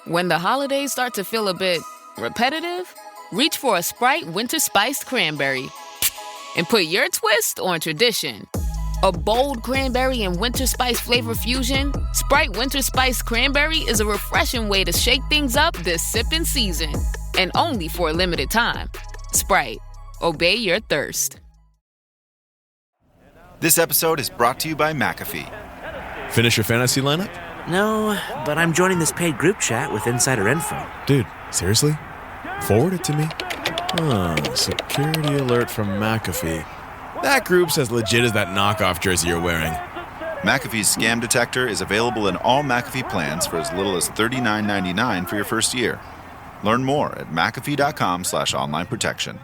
When the holidays start to feel a bit repetitive, reach for a Sprite Winter Spiced Cranberry and put your twist on tradition. A bold cranberry and winter spice flavor fusion, Sprite Winter Spiced Cranberry is a refreshing way to shake things up this sipping season. And only for a limited time. Sprite. Obey your thirst. This episode is brought to you by McAfee. Finish your fantasy lineup? No, but I'm joining this paid group chat with insider info. Dude, seriously? Forward it to me. Security alert from McAfee. That group's as legit as that knockoff jersey you're wearing. McAfee's scam detector is available in all McAfee plans for as little as $39.99 for your first year. Learn more at McAfee.com/online protection.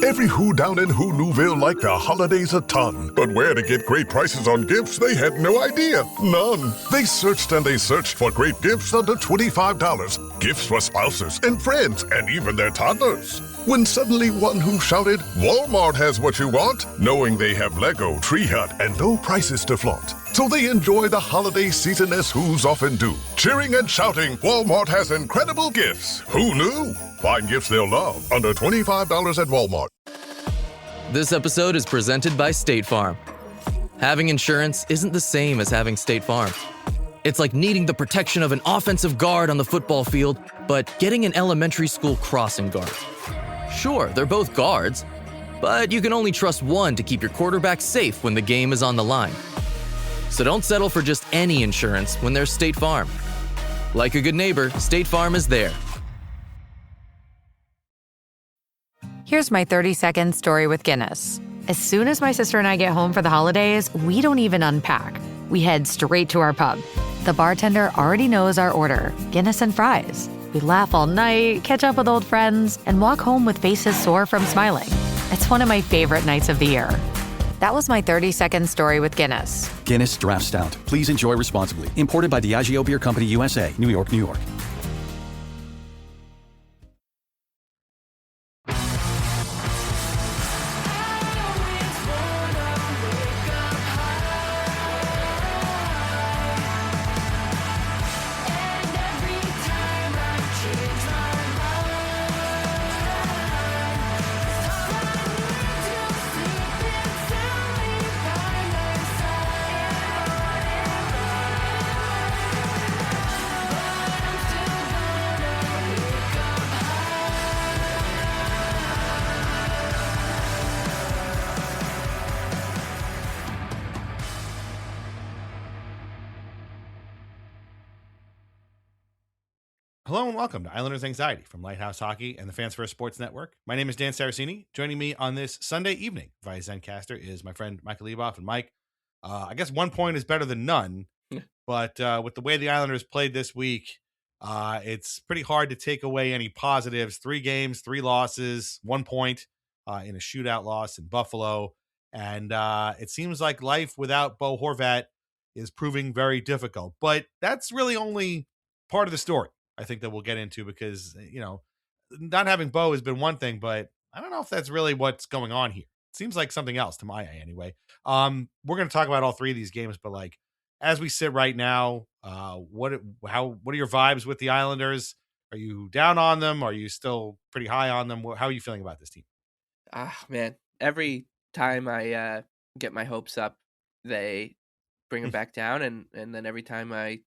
Every Who down in Who Newville liked the holidays a ton. But where to get great prices on gifts, they had no idea. None. They searched and they searched for great gifts under $25. Gifts for spouses and friends and even their toddlers. When suddenly one Who shouted, Walmart has what you want, knowing they have Lego, Tree Hut, and no prices to flaunt. So they enjoy the holiday season as Who's often do. Cheering and shouting, Walmart has incredible gifts. Who knew? Find gifts they'll love under $25 at Walmart. This episode is presented by State Farm. Having insurance isn't the same as having State Farm. It's like needing the protection of an offensive guard on the football field, but getting an elementary school crossing guard. Sure, they're both guards, but you can only trust one to keep your quarterback safe when the game is on the line. So don't settle for just any insurance when there's State Farm. Like a good neighbor, State Farm is there. Here's my 30-second story with Guinness. As soon as my sister and I get home for the holidays, we don't even unpack. We head straight to our pub. The bartender already knows our order, Guinness and fries. We laugh all night, catch up with old friends, and walk home with faces sore from smiling. It's one of my favorite nights of the year. That was my 30-second story with Guinness. Guinness Draft Stout. Please enjoy responsibly. Imported by Diageo Beer Company, USA, New York, New York. Hello and welcome to Islanders Anxiety from Lighthouse Hockey and the Fans First Sports Network. My name is Dan Saracini. Joining me on this Sunday evening via Zencaster is my friend Michael Leboff. And Mike, I guess 1 point is better than none, but with the way the Islanders played this week, it's pretty hard to take away any positives. 3 games, 3 losses, 1 point in a shootout loss in Buffalo. And it seems like life without Bo Horvat is proving very difficult. But that's really only part of the story, I think, that we'll get into, because, you know, not having Bo has been one thing, but I don't know if that's really what's going on here. It seems like something else to my eye anyway. We're going to talk about all 3 of these games, but like, as we sit right now, what are your vibes with the Islanders? Are you down on them? Are you still pretty high on them? How are you feeling about this team? Man, every time I get my hopes up, they bring them back down, and then every time I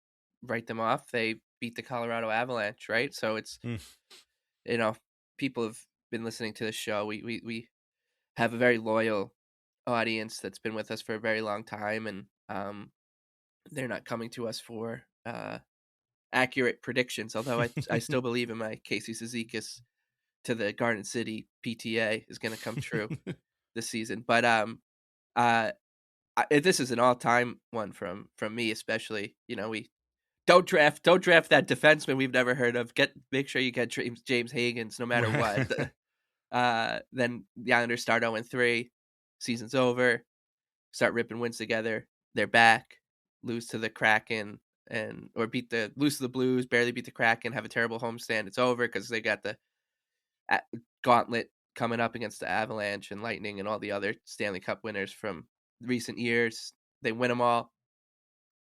write them off, they beat the Colorado Avalanche, right? So it's, you know, people have been listening to this show. We have a very loyal audience that's been with us for a very long time, and they're not coming to us for accurate predictions, although I still believe in my Casey Cizikas to the Garden City PTA is going to come true this season. But this is an all-time one from me, especially. You know, we don't draft that defenseman we've never heard of. Make sure you get James Higgins no matter what. Then the Islanders start 0-3, season's over, start ripping wins together. They're back, lose to the Kraken lose to the Blues, barely beat the Kraken, have a terrible homestand. It's over because they got the gauntlet coming up against the Avalanche and Lightning and all the other Stanley Cup winners from recent years. They win them all.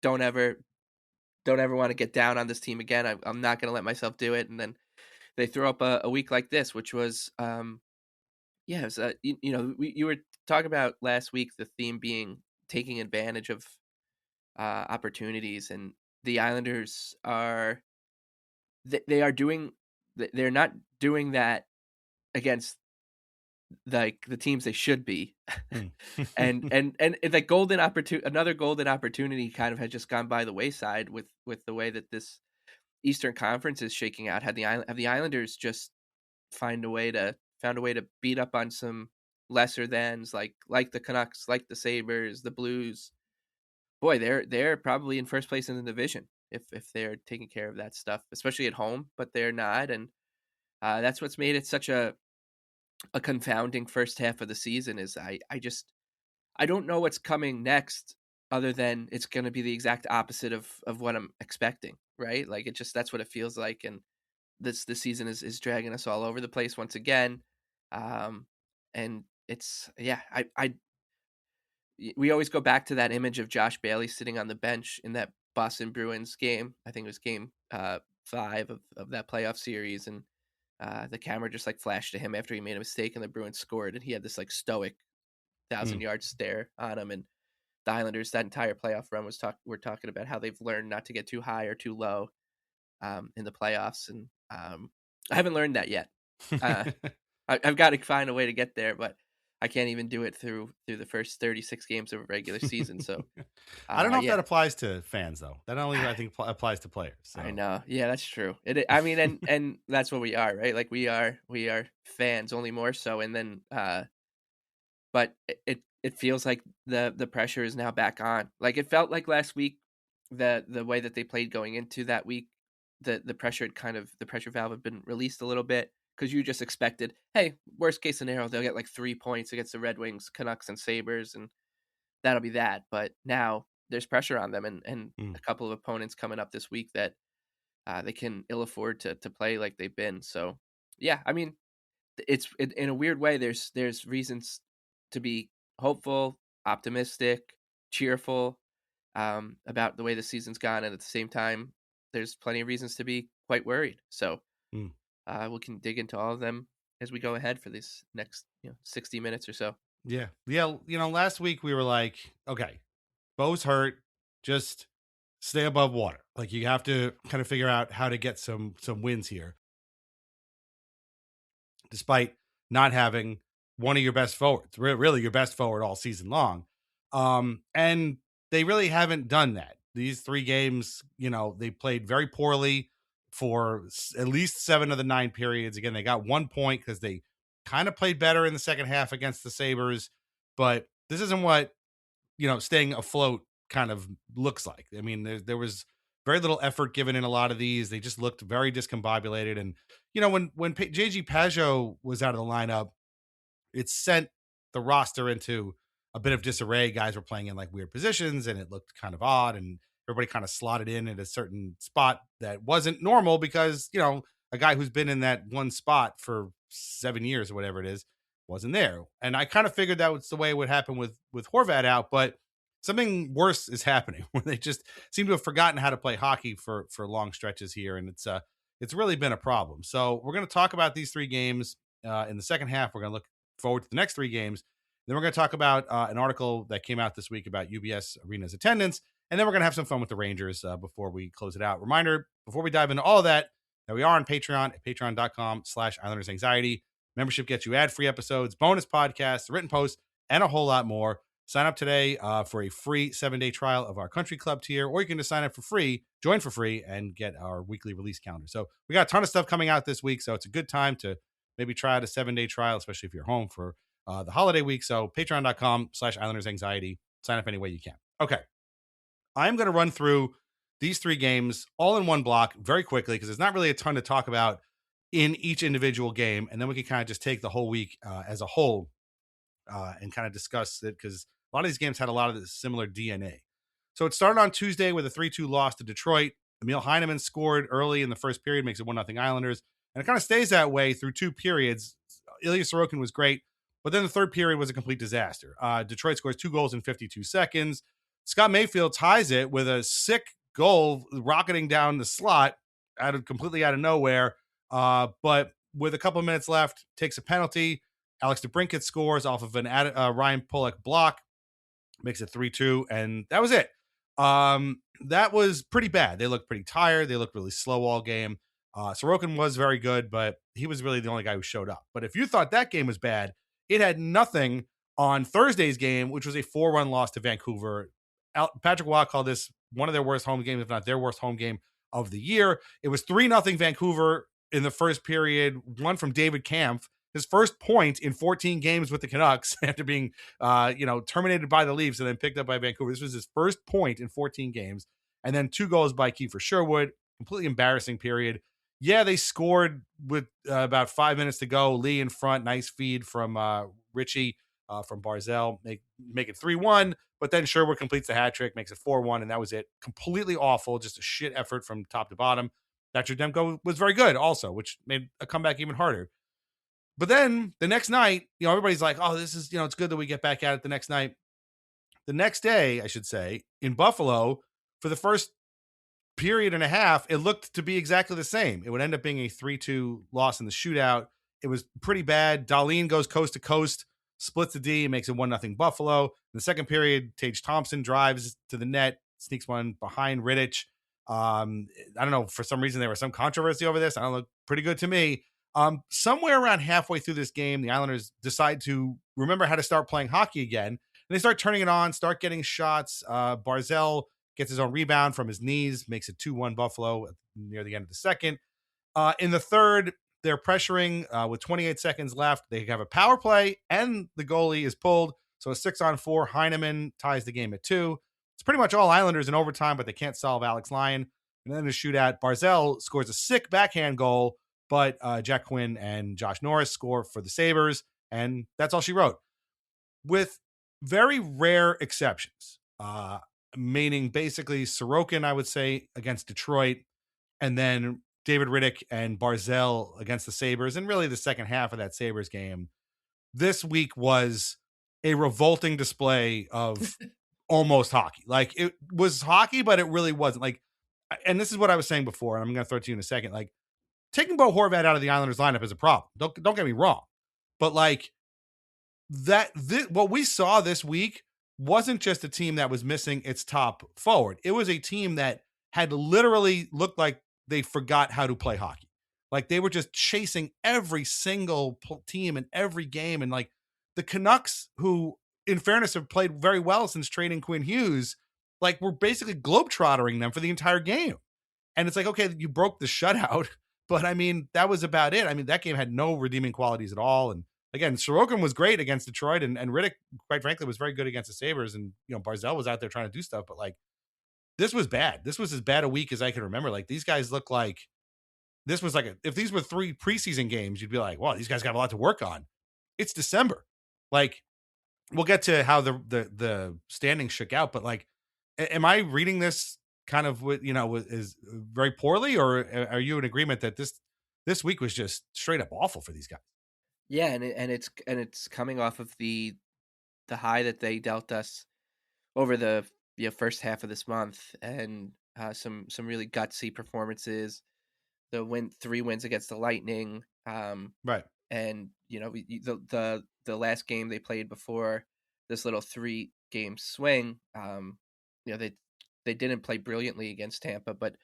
Don't ever don't ever want to get down on this team again. I'm not going to let myself do it. And then they throw up a week like this, which was, it was, you were talking about last week, the theme being taking advantage of opportunities, and the Islanders are, they're not doing that against like the teams they should be. and the another golden opportunity kind of had just gone by the wayside with the way that this Eastern Conference is shaking out. Have the Islanders just found a way to beat up on some lesser thans like the Canucks, like the Sabres, the Blues, boy, they're probably in first place in the division if they're taking care of that stuff, especially at home, but they're not. And that's what's made it such a confounding first half of the season. Is I don't know what's coming next, other than it's going to be the exact opposite of what I'm expecting, right? Like that's what it feels like. And this season is dragging us all over the place once again. And it's, we always go back to that image of Josh Bailey sitting on the bench in that Boston Bruins game. I think it was game 5 of that playoff series. And the camera just like flashed to him after he made a mistake and the Bruins scored. And he had this like stoic 1,000-yard stare on him. And the Islanders, that entire playoff run we're talking about how they've learned not to get too high or too low in the playoffs. And I haven't learned that yet. I've got to find a way to get there, but I can't even do it through the first 36 games of a regular season. So I don't know if that applies to fans though. That only I think applies to players. So. I know. Yeah, that's true. I mean, and that's what we are, right? Like we are fans, only more so. And then, but it feels like the pressure is now back on. Like it felt like last week, the way that they played going into that week, the pressure valve had been released a little bit. Because you just expected, hey, worst case scenario, they'll get like 3 points against the Red Wings, Canucks, and Sabres, and that'll be that. But now there's pressure on them, and a couple of opponents coming up this week that they can ill afford to play like they've been. So, yeah, I mean, in a weird way, there's reasons to be hopeful, optimistic, cheerful about the way the season's gone, and at the same time, there's plenty of reasons to be quite worried. So. We can dig into all of them as we go ahead for these next 60 minutes or so. Yeah. Last week we were like, okay, Bo's hurt, just stay above water. Like you have to kind of figure out how to get some wins here, despite not having one of your best forwards, really your best forward all season long. And they really haven't done that. These 3 games, they played very poorly for at least 7 of the 9 periods. Again, they got 1 point because they kind of played better in the second half against the Sabres, but this isn't what, staying afloat kind of looks like. I mean, there was very little effort given in a lot of these. They just looked very discombobulated. And, when JG Pajot was out of the lineup, it sent the roster into a bit of disarray. Guys were playing in like weird positions and it looked kind of odd, and everybody kind of slotted in at a certain spot that wasn't normal because, a guy who's been in that one spot for 7 years or whatever it is wasn't there. And I kind of figured that was the way it would happen with Horvat out, but something worse is happening where they just seem to have forgotten how to play hockey for long stretches here. And it's really been a problem. So we're going to talk about these 3 games in the second half. We're going to look forward to the next 3 games. Then we're going to talk about an article that came out this week about UBS Arena's attendance. And then we're going to have some fun with the Rangers before we close it out. Reminder, before we dive into all of that we are on Patreon at patreon.com/IslandersAnxiety. Membership gets you ad-free episodes, bonus podcasts, written posts, and a whole lot more. Sign up today for a free 7-day trial of our Country Club tier, or you can just sign up for free, join for free, and get our weekly release calendar. So we got a ton of stuff coming out this week, so it's a good time to maybe try out a 7-day trial, especially if you're home for the holiday week. So patreon.com/IslandersAnxiety. Sign up any way you can. Okay. I'm going to run through these 3 games all in one block very quickly because there's not really a ton to talk about in each individual game. And then we can kind of just take the whole week as a whole and kind of discuss it because a lot of these games had a lot of the similar DNA. So it started on Tuesday with a 3-2 loss to Detroit. Emil Heineman scored early in the first period, makes it 1-0 Islanders. And it kind of stays that way through 2 periods. Ilya Sorokin was great, but then the third period was a complete disaster. Detroit scores 2 goals in 52 seconds. Scott Mayfield ties it with a sick goal rocketing down the slot completely out of nowhere. But with a couple of minutes left, takes a penalty. Alex DeBrincat scores off of an Ryan Pulock block, makes it 3-2, and that was it. That was pretty bad. They looked pretty tired. They looked really slow all game. Sorokin was very good, but he was really the only guy who showed up. But if you thought that game was bad, it had nothing on Thursday's game, which was a 4-1 loss to Vancouver. Patrick Waugh called this one of their worst home games, if not their worst home game of the year. It was 3-0 Vancouver in the first period, one from David Kampf, his first point in 14 games with the Canucks after being, terminated by the Leafs and then picked up by Vancouver. This was his first point in 14 games. And then 2 goals by Kiefer Sherwood. Completely embarrassing period. Yeah, they scored with about 5 minutes to go. Lee in front. Nice feed from Richie from Barzell. Make it 3-1. But then Sherwood completes the hat trick, makes it 4-1, and that was it. Completely awful. Just a shit effort from top to bottom. That Demko was very good also, which made a comeback even harder. But then the next night, everybody's like, oh, this is, it's good that we get back at it the next night. The next day, I should say, in Buffalo, for the first period and a half, it looked to be exactly the same. It would end up being a 3-2 loss in the shootout. It was pretty bad. Dahlin goes coast to coast, splits the D, makes it 1-0 Buffalo. In the second period, Tage Thompson drives to the net, sneaks one behind Rittich. I don't know, for some reason there was some controversy over this. I don't look pretty good to me. Somewhere around halfway through this game, the Islanders decide to remember how to start playing hockey again. And they start turning it on, start getting shots. Barzell gets his own rebound from his knees, makes it 2-1 Buffalo near the end of the second. In the third, they're pressuring with 28 seconds left. They have a power play, and the goalie is pulled. So a 6-on-4, Heineman ties the game at 2. It's pretty much all Islanders in overtime, but they can't solve Alex Lyon. And then the shootout, Barzell scores a sick backhand goal, but Jack Quinn and Josh Norris score for the Sabres, and that's all she wrote. With very rare exceptions, meaning basically Sorokin, I would say, against Detroit, and then David Rittich and Barzell against the Sabres, and really the second half of that Sabres game. This week was a revolting display of almost hockey. Like, it was hockey, but it really wasn't. Like, and this is what I was saying before, and I'm going to throw it to you in a second. Like, taking Bo Horvat out of the Islanders lineup is a problem. Don't get me wrong. But like what we saw this week wasn't just a team that was missing its top forward. It was a team that had literally looked like they forgot how to play hockey. Like, they were just chasing every single team in every game. And like the Canucks, who in fairness have played very well since trading Quinn Hughes, like, were basically globetrottering them for the entire game. And it's like, okay, you broke the shutout, but I mean, that was about it. I mean, that game had no redeeming qualities at all. And again, Sorokin was great against Detroit, and Rittich, quite frankly, was very good against the Sabres. And, Barzell was out there trying to do stuff, but like, this was bad. This was as bad a week as I can remember. Like, these guys look like this was like if these were 3 preseason games, you'd be like, wow, these guys got a lot to work on. It's December. Like, we'll get to how the standings shook out, but like, am I reading this kind of is very poorly, or are you in agreement that this week was just straight up awful for these guys? Yeah, and it's coming off of the high that they dealt us over the first half of this month, and some really gutsy performances. The 3 wins against the Lightning, right? And the last game they played before this little 3-game swing, they didn't play brilliantly against Tampa, but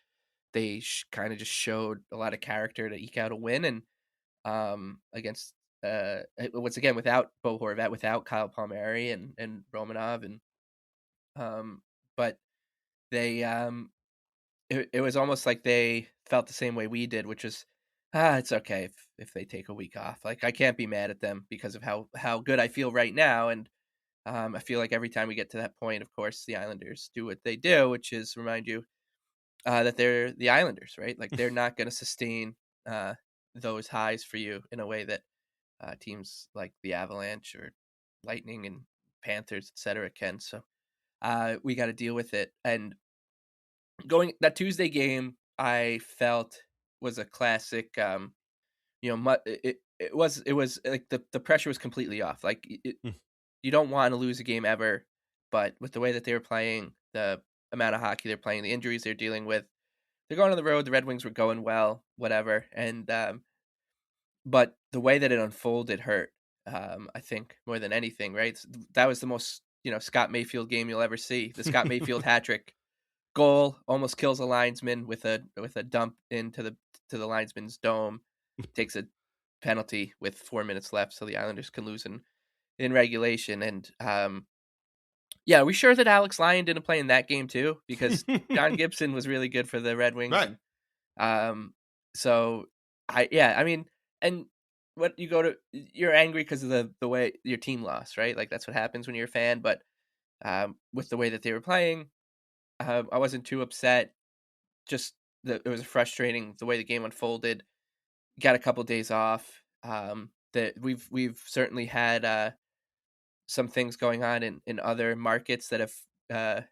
they kind of just showed a lot of character to eke out a win. And against once again, without Bo Horvat, without Kyle Palmieri and Romanov, and but they it was almost like they felt the same way we did, which was it's okay if they take a week off. Like, I can't be mad at them because of how good I feel right now. And I feel like every time we get to that point, of course, the Islanders do what they do, which is remind you that they're the Islanders, right? Like, they're not going to sustain those highs for you in a way that teams like the Avalanche or Lightning and Panthers, etc., can. So we got to deal with it. And that Tuesday game, I felt was a classic. It was like the pressure was completely off. Like, you don't want to lose a game ever, but with the way that they were playing, the amount of hockey they're playing, the injuries they're dealing with. They're going on the road. The Red Wings were going well, whatever. And but the way that it unfolded hurt. I think more than anything, right? That was the most Scott Mayfield game you'll ever see. The Scott Mayfield hat trick goal almost kills a linesman with a dump into the linesman's dome. Takes a penalty with 4 minutes left, so the Islanders can lose in regulation. And are we sure that Alex Lyon didn't play in that game too? Because John Gibson was really good for the Red Wings. Right. So I mean, and what you're angry because of the way your team lost, right? Like that's what happens when you're a fan. But with the way that they were playing, I wasn't too upset. Just it was frustrating the way the game unfolded. Got a couple days off. That we've certainly had some things going on in other markets that have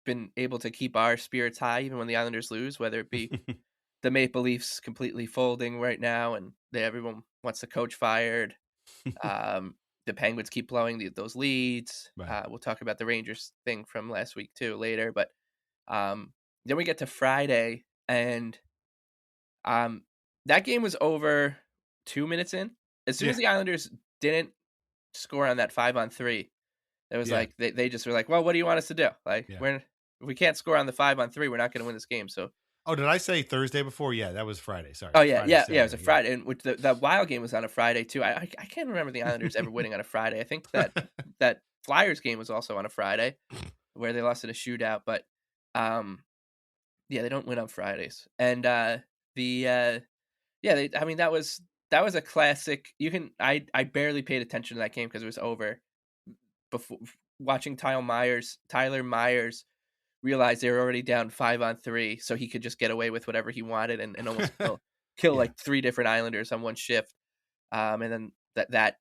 been able to keep our spirits high even when the Islanders lose, whether it be the Maple Leafs completely folding right now and everyone wants the coach fired. The Penguins keep blowing those leads. Right. We'll talk about the Rangers thing from last week too later, but then we get to Friday and that game was over 2 minutes in. As soon as the Islanders didn't score on that 5-on-3, it was like they just were like, well, what do you want us to do? Like if we can't score on the 5-on-3, we're not going to win this game. So did I say Thursday before? Yeah, that was Friday. Sorry. Oh yeah, Saturday, it was a Friday, and which the Wild game was on a Friday too. I can't remember the Islanders ever winning on a Friday. I think that Flyers game was also on a Friday, where they lost in a shootout. But they don't win on Fridays. And that was a classic. I barely paid attention to that game because it was over. Before watching Tyler Myers realized they were already down 5-on-3, so he could just get away with whatever he wanted and almost kill like 3 different Islanders on one shift. And then that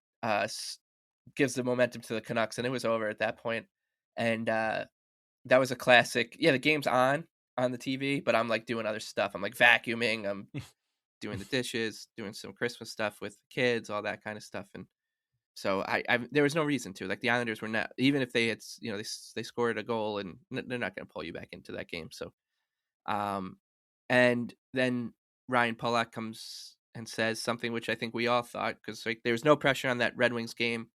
gives the momentum to the Canucks, and it was over at that point. And that was a classic. Yeah, the game's on the TV, but I'm like doing other stuff. I'm like vacuuming. I'm doing the dishes, doing some Christmas stuff with the kids, all that kind of stuff. And so I there was no reason to. Like the Islanders were not, even if they had, they scored a goal, and they're not going to pull you back into that game. So, and then Ryan Pulock comes and says something which I think we all thought, because like there was no pressure on that Red Wings game,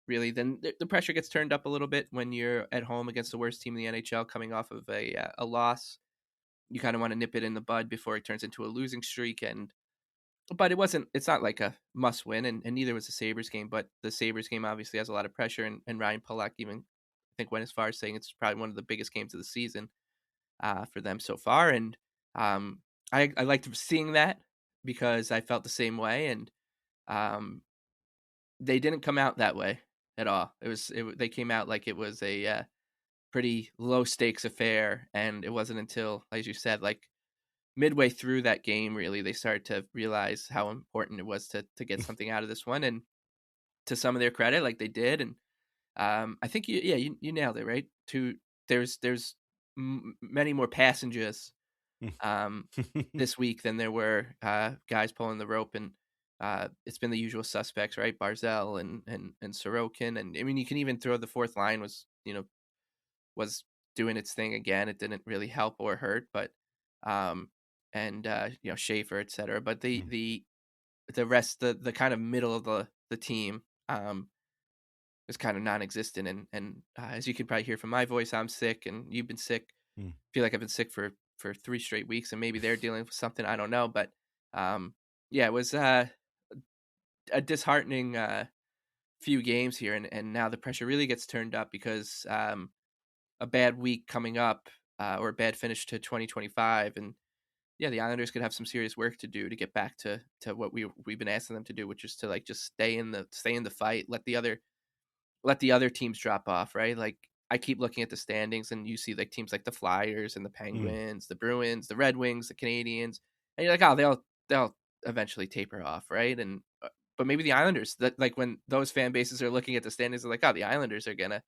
really. Then the pressure gets turned up a little bit when you're at home against the worst team in the NHL, coming off of a loss. You kind of want to nip it in the bud before it turns into a losing streak. But it's not like a must win, and neither was the Sabres game. But the Sabres game obviously has a lot of pressure, and Ryan Pulock even, I think, went as far as saying it's probably one of the biggest games of the season for them so far. And I liked seeing that because I felt the same way, and they didn't come out that way at all. They came out like it was a pretty low stakes affair, and it wasn't until, as you said, like midway through that game, really, they started to realize how important it was to get something out of this one. And to some of their credit, like they did. And I think you nailed it, right? There's many more passengers this week than there were guys pulling the rope, and it's been the usual suspects, right? Barzal and Sorokin, and I mean you can even throw the fourth line was doing its thing again. It didn't really help or hurt, but Schaefer, etc. But the rest, the kind of middle of the team was kind of non-existent. And as you can probably hear from my voice, I'm sick, and you've been sick. Feel like I've been sick for 3 straight weeks, and maybe they're dealing with something, I don't know. But it was a disheartening few games here, and now the pressure really gets turned up because a bad week coming up, or a bad finish to 2025, and the Islanders could have some serious work to do to get back to what we've been asking them to do, which is to like just stay in the fight, let the other teams drop off, right? Like I keep looking at the standings, and you see like teams like the Flyers and the Penguins, the Bruins, the Red Wings, the Canadians, and you're like, oh, they'll eventually taper off, right? And but maybe the Islanders, that like when those fan bases are looking at the standings, they're like, oh, the Islanders are gonna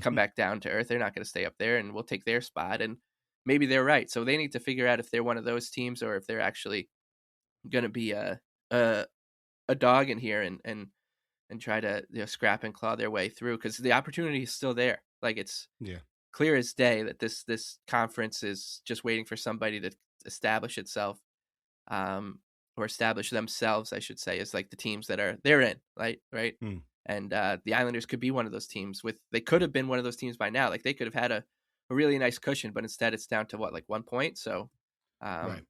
come back down to earth. They're not gonna stay up there, and we'll take their spot. And maybe they're right. So they need to figure out if they're one of those teams, or if they're actually gonna be a dog in here and try to scrap and claw their way through, because the opportunity is still there. Like it's clear as day that this conference is just waiting for somebody to establish itself, or establish themselves, I should say, as like the teams that they're in, right. And the Islanders could be one of those teams. They could have been one of those teams by now. Like they could have had a really nice cushion, but instead it's down to like 1 point. So, Right.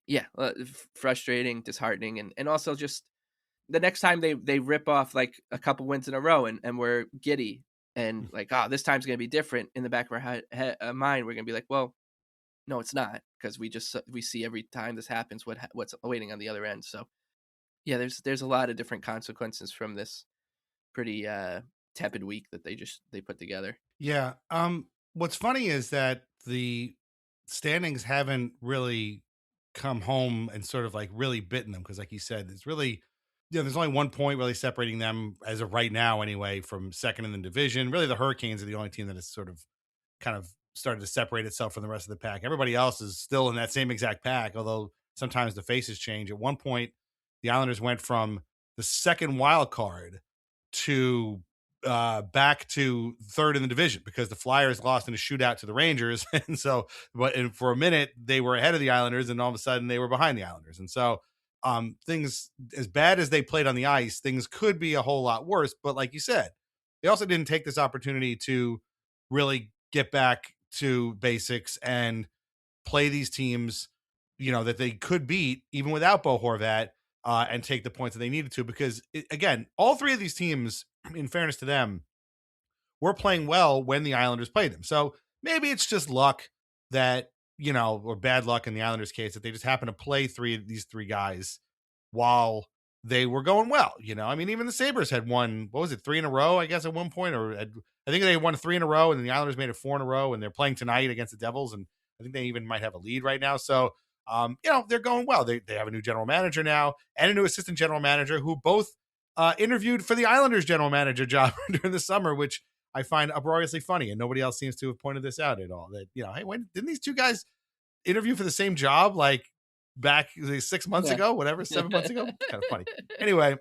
yeah, frustrating, disheartening, and also just the next time they rip off like a couple wins in a row and we're giddy and like, oh, this time's going to be different. In the back of our mind, we're going to be like, well, no, it's not, because we see every time this happens what's awaiting on the other end. So yeah, there's a lot of different consequences from this pretty tepid week that they put together. Yeah. What's funny is that the standings haven't really come home and sort of like really bitten them, because like you said, it's really, there's only 1 point really separating them as of right now anyway from second in the division. Really, the Hurricanes are the only team that has sort of kind of started to separate itself from the rest of the pack. Everybody else is still in that same exact pack, although sometimes the faces change. At one point, the Islanders went from the second wild card to back to third in the division because the Flyers lost in a shootout to the Rangers. And so, and for a minute they were ahead of the Islanders, and all of a sudden they were behind the Islanders. And so things, as bad as they played on the ice, things could be a whole lot worse. But like you said, they also didn't take this opportunity to really get back to basics and play these teams, that they could beat even without Bo Horvat, and take the points that they needed to. Because again, all three of these teams, in fairness to them, were playing well when the Islanders played them. So maybe it's just luck that, or bad luck in the Islanders case, that they just happen to play these three guys while they were going well. I mean, even the Sabres had won, 3 in a row, I guess, at one point, or I think they won 3 in a row, and then the Islanders made it 4 in a row, and they're playing tonight against the Devils, and I think they even might have a lead right now. So, they're going well. They have a new general manager now and a new assistant general manager who both interviewed for the Islanders general manager job during the summer, which I find uproariously funny, and nobody else seems to have pointed this out at all. That, hey, when didn't these two guys interview for the same job like back 6 months ago, whatever, 7 months ago? Kind of funny. Anyway,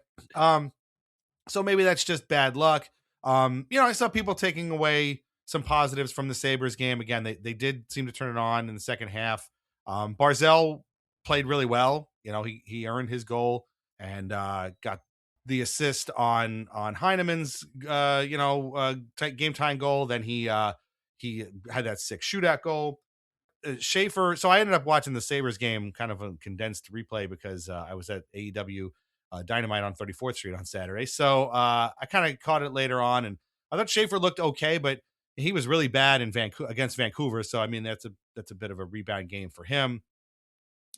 so maybe that's just bad luck. I saw people taking away some positives from the Sabres game. Again, they did seem to turn it on in the second half. Barzal played really well. He earned his goal and got the assist on Heinemann's game time goal. Then he had that sick shootout goal. Schaefer. So I ended up watching the Sabres game, kind of a condensed replay, because I was at AEW Dynamite on 34th Street on Saturday. So I kind of caught it later on, and I thought Schaefer looked okay, but he was really bad in against Vancouver. So I mean, that's a bit of a rebound game for him.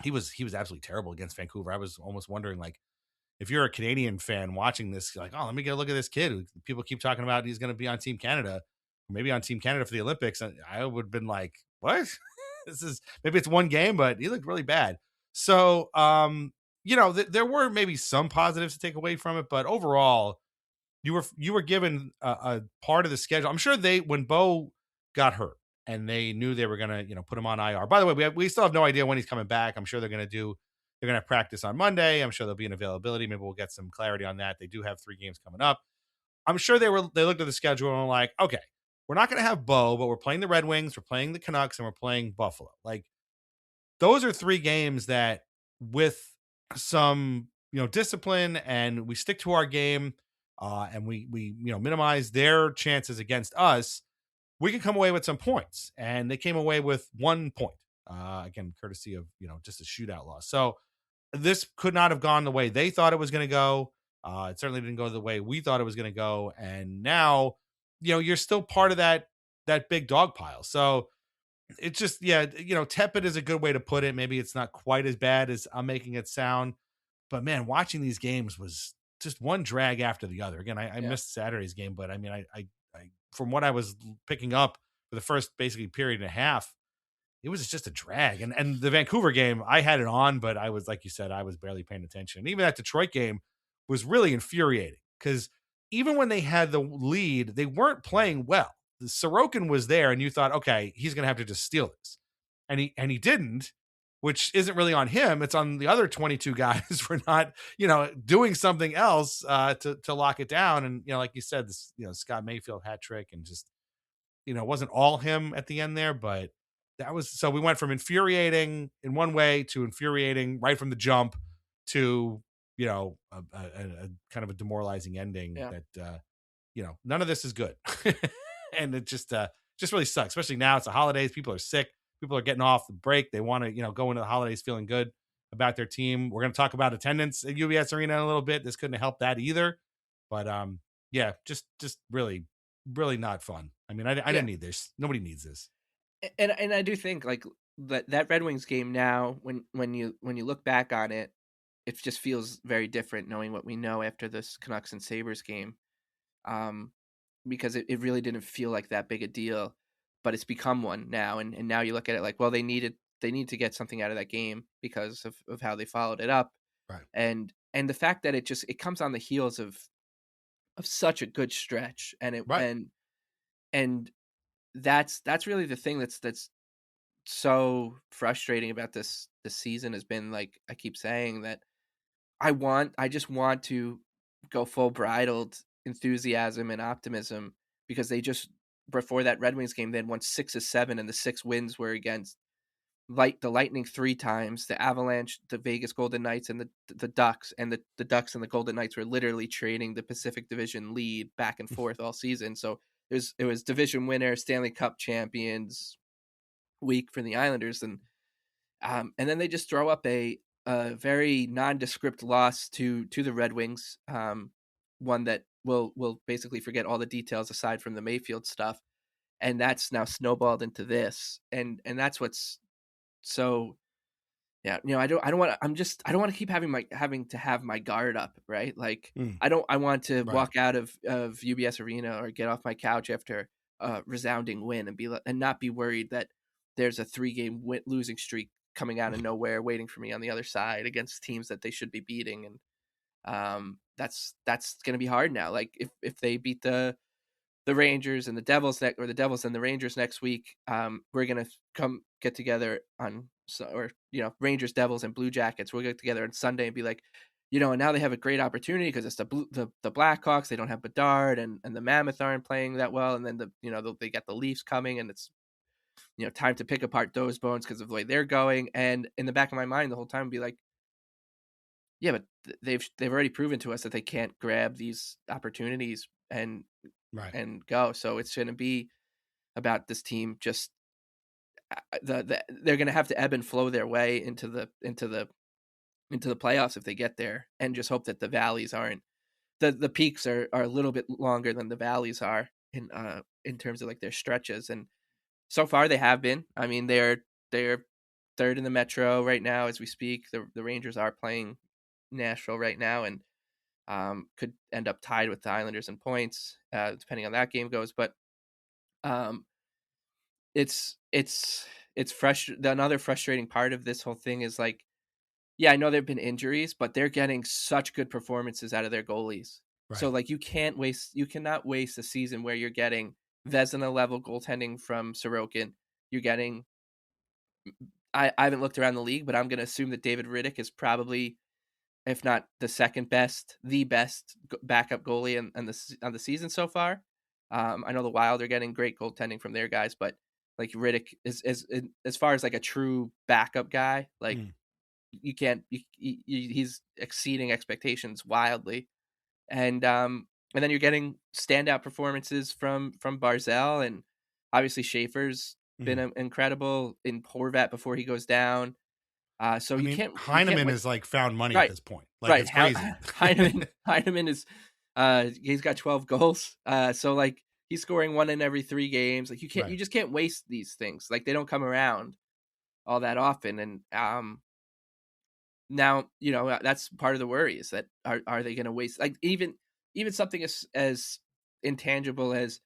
He was absolutely terrible against Vancouver. I was almost wondering, like, if you're a Canadian fan watching this, you're like, oh, let me get a look at this kid. People keep talking about he's going to be on Team Canada, maybe on Team Canada for the Olympics. And I would have been like, what? Maybe it's one game, but he looked really bad. So, there were maybe some positives to take away from it, but overall, you were given a part of the schedule. I'm sure when Bo got hurt and they knew they were going to, put him on IR. By the way, we still have no idea when he's coming back. I'm sure they're going to practice on Monday. I'm sure there'll be an availability. Maybe we'll get some clarity on that. They do have 3 games coming up. I'm sure they looked at the schedule and were like, okay, we're not going to have Bo, but we're playing the Red Wings, we're playing the Canucks, and we're playing Buffalo. Like, those are 3 games that, with some, discipline, and we stick to our game, and we minimize their chances against us, we can come away with some points. And they came away with 1 point, again, courtesy of, just a shootout loss. So this could not have gone the way they thought it was going to go. It certainly didn't go the way we thought it was going to go. And now, you're still part of that big dog pile. So it's just, tepid is a good way to put it. Maybe it's not quite as bad as I'm making it sound, but man, watching these games was just one drag after the other. Again, I missed Saturday's game, but I mean, I from what I was picking up for the first basically period and a half, it was just a drag. And the Vancouver game, I had it on, but I was, like you said, I was barely paying attention. And even that Detroit game was really infuriating, because even when they had the lead, they weren't playing well. Sorokin was there, and you thought, okay, he's going to have to just steal this. And he didn't, which isn't really on him. It's on the other 22 guys for not, doing something else to lock it down. And, like you said, this, Scott Mayfield hat trick, and just, it wasn't all him at the end there, but that was, so we went from infuriating in one way to infuriating right from the jump to, a kind of a demoralizing ending that, none of this is good. And it just really sucks, especially now it's the holidays. People are sick. People are getting off the break. They want to, go into the holidays feeling good about their team. We're going to talk about attendance at UBS Arena in a little bit. This couldn't help that either. But yeah, just really, really not fun. I mean, I didn't need this. Nobody needs this. And I do think like that Red Wings game now, when you look back on it, it just feels very different knowing what we know after this Canucks and Sabres game. Because it really didn't feel like that big a deal, but it's become one now. And now you look at it like, well, they need to get something out of that game because of how they followed it up. Right. And the fact that it comes on the heels of such a good stretch. And it, right. and that's really the thing that's so frustrating about this season has been, like I keep saying, that I just want to go full bridled enthusiasm and optimism, because they just, before that Red Wings game, they had won 6 of 7, and the 6 wins were against the Lightning 3 times, the Avalanche, the Vegas Golden Knights, and the Ducks. And the Ducks and the Golden Knights were literally trading the Pacific Division lead back and forth all season. So it was division winner, Stanley Cup champions week for the Islanders, and then they just throw up a very nondescript loss to the Red Wings, one that we'll basically forget all the details aside from the Mayfield stuff, and that's now snowballed into this, and that's what's so, yeah, I don't want to keep having to have my guard up, right? Like I want to walk out of UBS Arena or get off my couch after a resounding win and not be worried that there's a 3-game losing streak coming out of nowhere waiting for me on the other side against teams that they should be beating. And that's going to be hard now. Like if they beat the Rangers and the Devils or the Devils and the Rangers next week, we're going to come get together Rangers, Devils, and Blue Jackets. We'll get together on Sunday and be like, and now they have a great opportunity because it's the Blackhawks. They don't have Bedard, and the Mammoth aren't playing that well. And then they got the Leafs coming, and it's, time to pick apart those bones because of the way they're going. And in the back of my mind the whole time would be like, yeah, but they've already proven to us that they can't grab these opportunities and go. So it's going to be about this team just they're going to have to ebb and flow their way into the playoffs if they get there, and just hope that the valleys aren't the peaks are a little bit longer than the valleys are in terms of like their stretches. And so far they have been. I mean, they're third in the Metro right now as we speak. The Rangers are playing Nashville right now, and could end up tied with the Islanders in points, depending on that game goes. But it's another frustrating part of this whole thing is like, yeah, I know there've been injuries, but they're getting such good performances out of their goalies. Right. So like you cannot waste a season where you're getting Vezina level goaltending from Sorokin. You're getting, I haven't looked around the league, but I'm going to assume that David Riddick is probably, if not the second best, the best backup goalie on the season so far. I know the Wild are getting great goaltending from their guys, but like Riddick is as far as like a true backup guy, like you can't, he's exceeding expectations wildly. And then you're getting standout performances from Barzal, and obviously Schaefer's been incredible in Horvat before he goes down. So Heineman is like found money at this point. Like, it's crazy. Heineman is he's got 12 goals. So like he's scoring 1 in every 3 games. Like you just can't waste these things. Like they don't come around all that often. And now, that's part of the worry is that are they going to waste, like even something as intangible as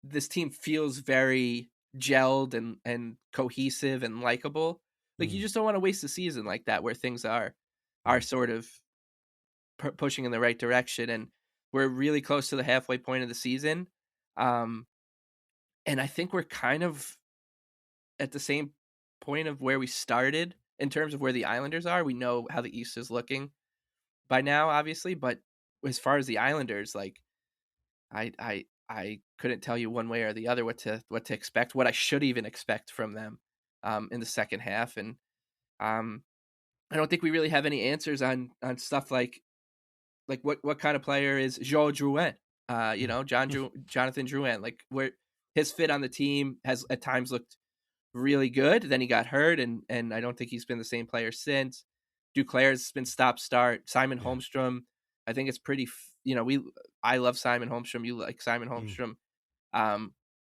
this team feels very gelled and cohesive and likable. Like you just don't want to waste a season like that where things are sort of pushing in the right direction, and we're really close to the halfway point of the season. And I think we're kind of at the same point of where we started in terms of where the Islanders are. We know how the East is looking by now, obviously, but as far as the Islanders, like I I couldn't tell you one way or the other what to expect, what I should even expect from them in the second half. And I don't think we really have any answers on stuff like what kind of player is Joe Drouin, Jonathan Drouin, like where his fit on the team has at times looked really good. Then he got hurt, and I don't think he's been the same player since. Duclair's been stop-start. Simon Holmstrom, I think it's pretty. I love Simon Holmstrom. You like Simon Holmstrom.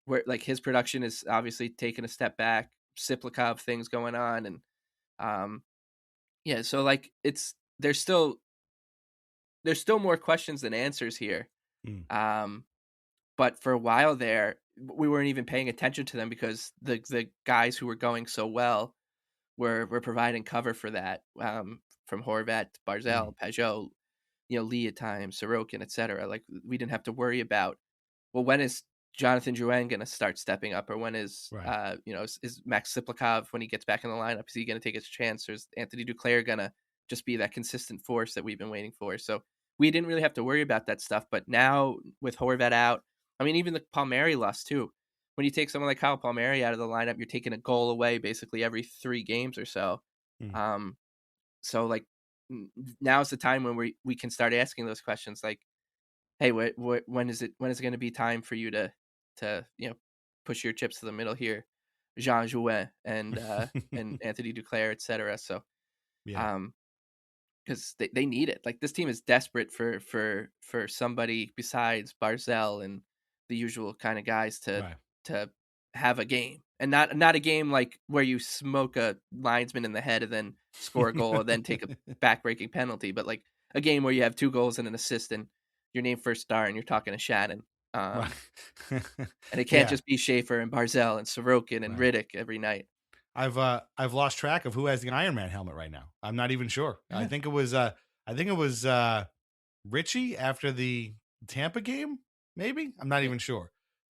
Where like his production is obviously taking a step back. Siplikov things going on, and so like there's still more questions than answers here. But for a while there, we weren't even paying attention to them because the guys who were going so well were providing cover for that. From Horvat, Barzal, Pajot, Lee at times, Sorokin, etc. Like we didn't have to worry about, well, when is Jonathan Drouin going to start stepping up, or when is is Max Siplikov, when he gets back in the lineup, is he going to take his chance, or is Anthony Duclair going to just be that consistent force that we've been waiting for? So we didn't really have to worry about that stuff. But now with Horvat out, I mean, even the Palmieri loss too. When you take someone like Kyle Palmieri out of the lineup, you're taking a goal away basically every 3 games or so. So like now's the time when we can start asking those questions, like, hey, when is it going to be time for you to push your chips to the middle here, Jean Jouet and and Anthony Duclair, etc. So because they need it. Like this team is desperate for somebody besides Barzal and the usual kind of guys to have a game, and not a game like where you smoke a linesman in the head and then score a goal and then take a backbreaking penalty, but like a game where you have 2 goals and an assist and you're named first star and you're talking to Shannon. And it can't just be Schaefer and Barzal and Sorokin and Riddick every night. I've lost track of who has the Iron Man helmet right now. I'm not even sure. I think it was Richie after the Tampa game, maybe. I'm not even sure.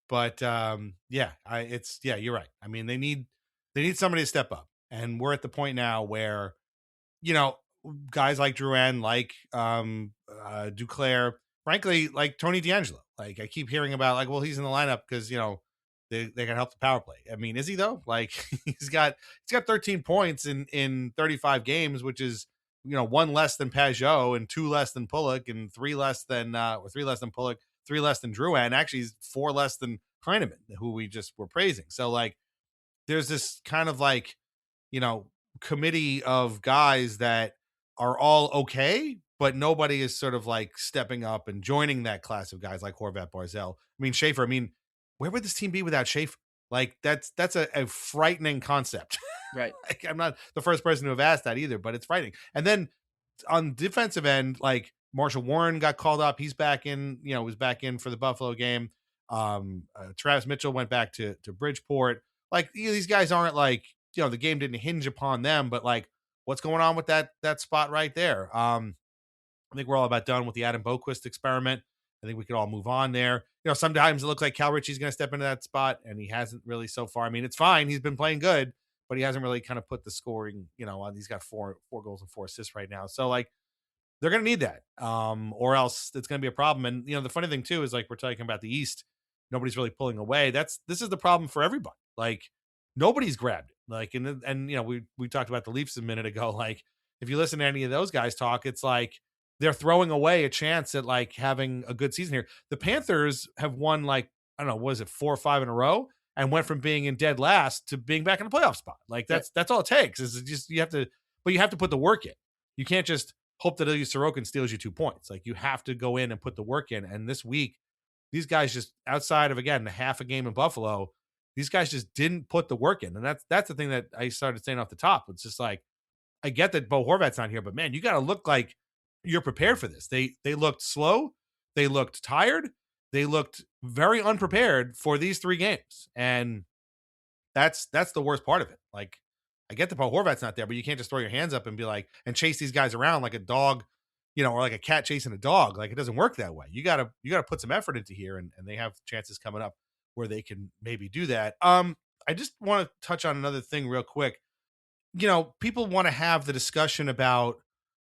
But you're right. I mean, they need somebody to step up, and we're at the point now where, guys like Drouin, like Duclair, frankly, like Tony DeAngelo. Like I keep hearing about, like, well, he's in the lineup because they can help the power play. I mean, is he though? Like he's got 13 points in 35 games, which is 1 less than Pajot and 2 less than Pulock and 3 less than Pulock. 3 less than Drouin, actually 4 less than Heineman, who we just were praising. So like, there's this kind of like, committee of guys that are all okay, but nobody is sort of like stepping up and joining that class of guys like Horvat, Barzal. I mean, Schaefer. I mean, where would this team be without Schaefer? Like that's a frightening concept. Right. Like, I'm not the first person to have asked that either, but it's frightening. And then on defensive end, like, Marshall Warren got called up. He's back in, was back in for the Buffalo game. Travis Mitchell went back to Bridgeport. Like, these guys aren't like, the game didn't hinge upon them, but like, what's going on with that spot right there? I think we're all about done with the Adam Boquist experiment. I think we could all move on there. Sometimes it looks like Cal Ritchie's going to step into that spot, and he hasn't really so far. I mean, it's fine. He's been playing good, but he hasn't really kind of put the scoring, on. He's got 4 goals and 4 assists right now. So like, they're going to need that, or else it's going to be a problem. And, the funny thing too, is like, we're talking about the East. Nobody's really pulling away. This is the problem for everybody. Like, nobody's grabbed it. Like, and we talked about the Leafs a minute ago. Like, if you listen to any of those guys talk, it's like they're throwing away a chance at like having a good season here. The Panthers have won, like, I don't know, what is it, 4 or 5 in a row, and went from being in dead last to being back in a playoff spot. Like that's all it takes, is just, you have to put the work in. You can't just hope that Sorokin steals you 2 points. Like, you have to go in and put the work in. And this week, these guys just, outside of, again, the half a game in Buffalo, these guys just didn't put the work in. And that's the thing that I started saying off the top. It's just like, I get that Bo Horvat's not here, but man, you got to look like you're prepared for this. They looked slow. They looked tired. They looked very unprepared for these 3 games. And that's the worst part of it. Like, I get that Bo Horvat's not there, but you can't just throw your hands up and be like, and chase these guys around like a dog, or like a cat chasing a dog. Like, it doesn't work that way. You gotta put some effort into here, and they have chances coming up where they can maybe do that. I just want to touch on another thing real quick. People want to have the discussion about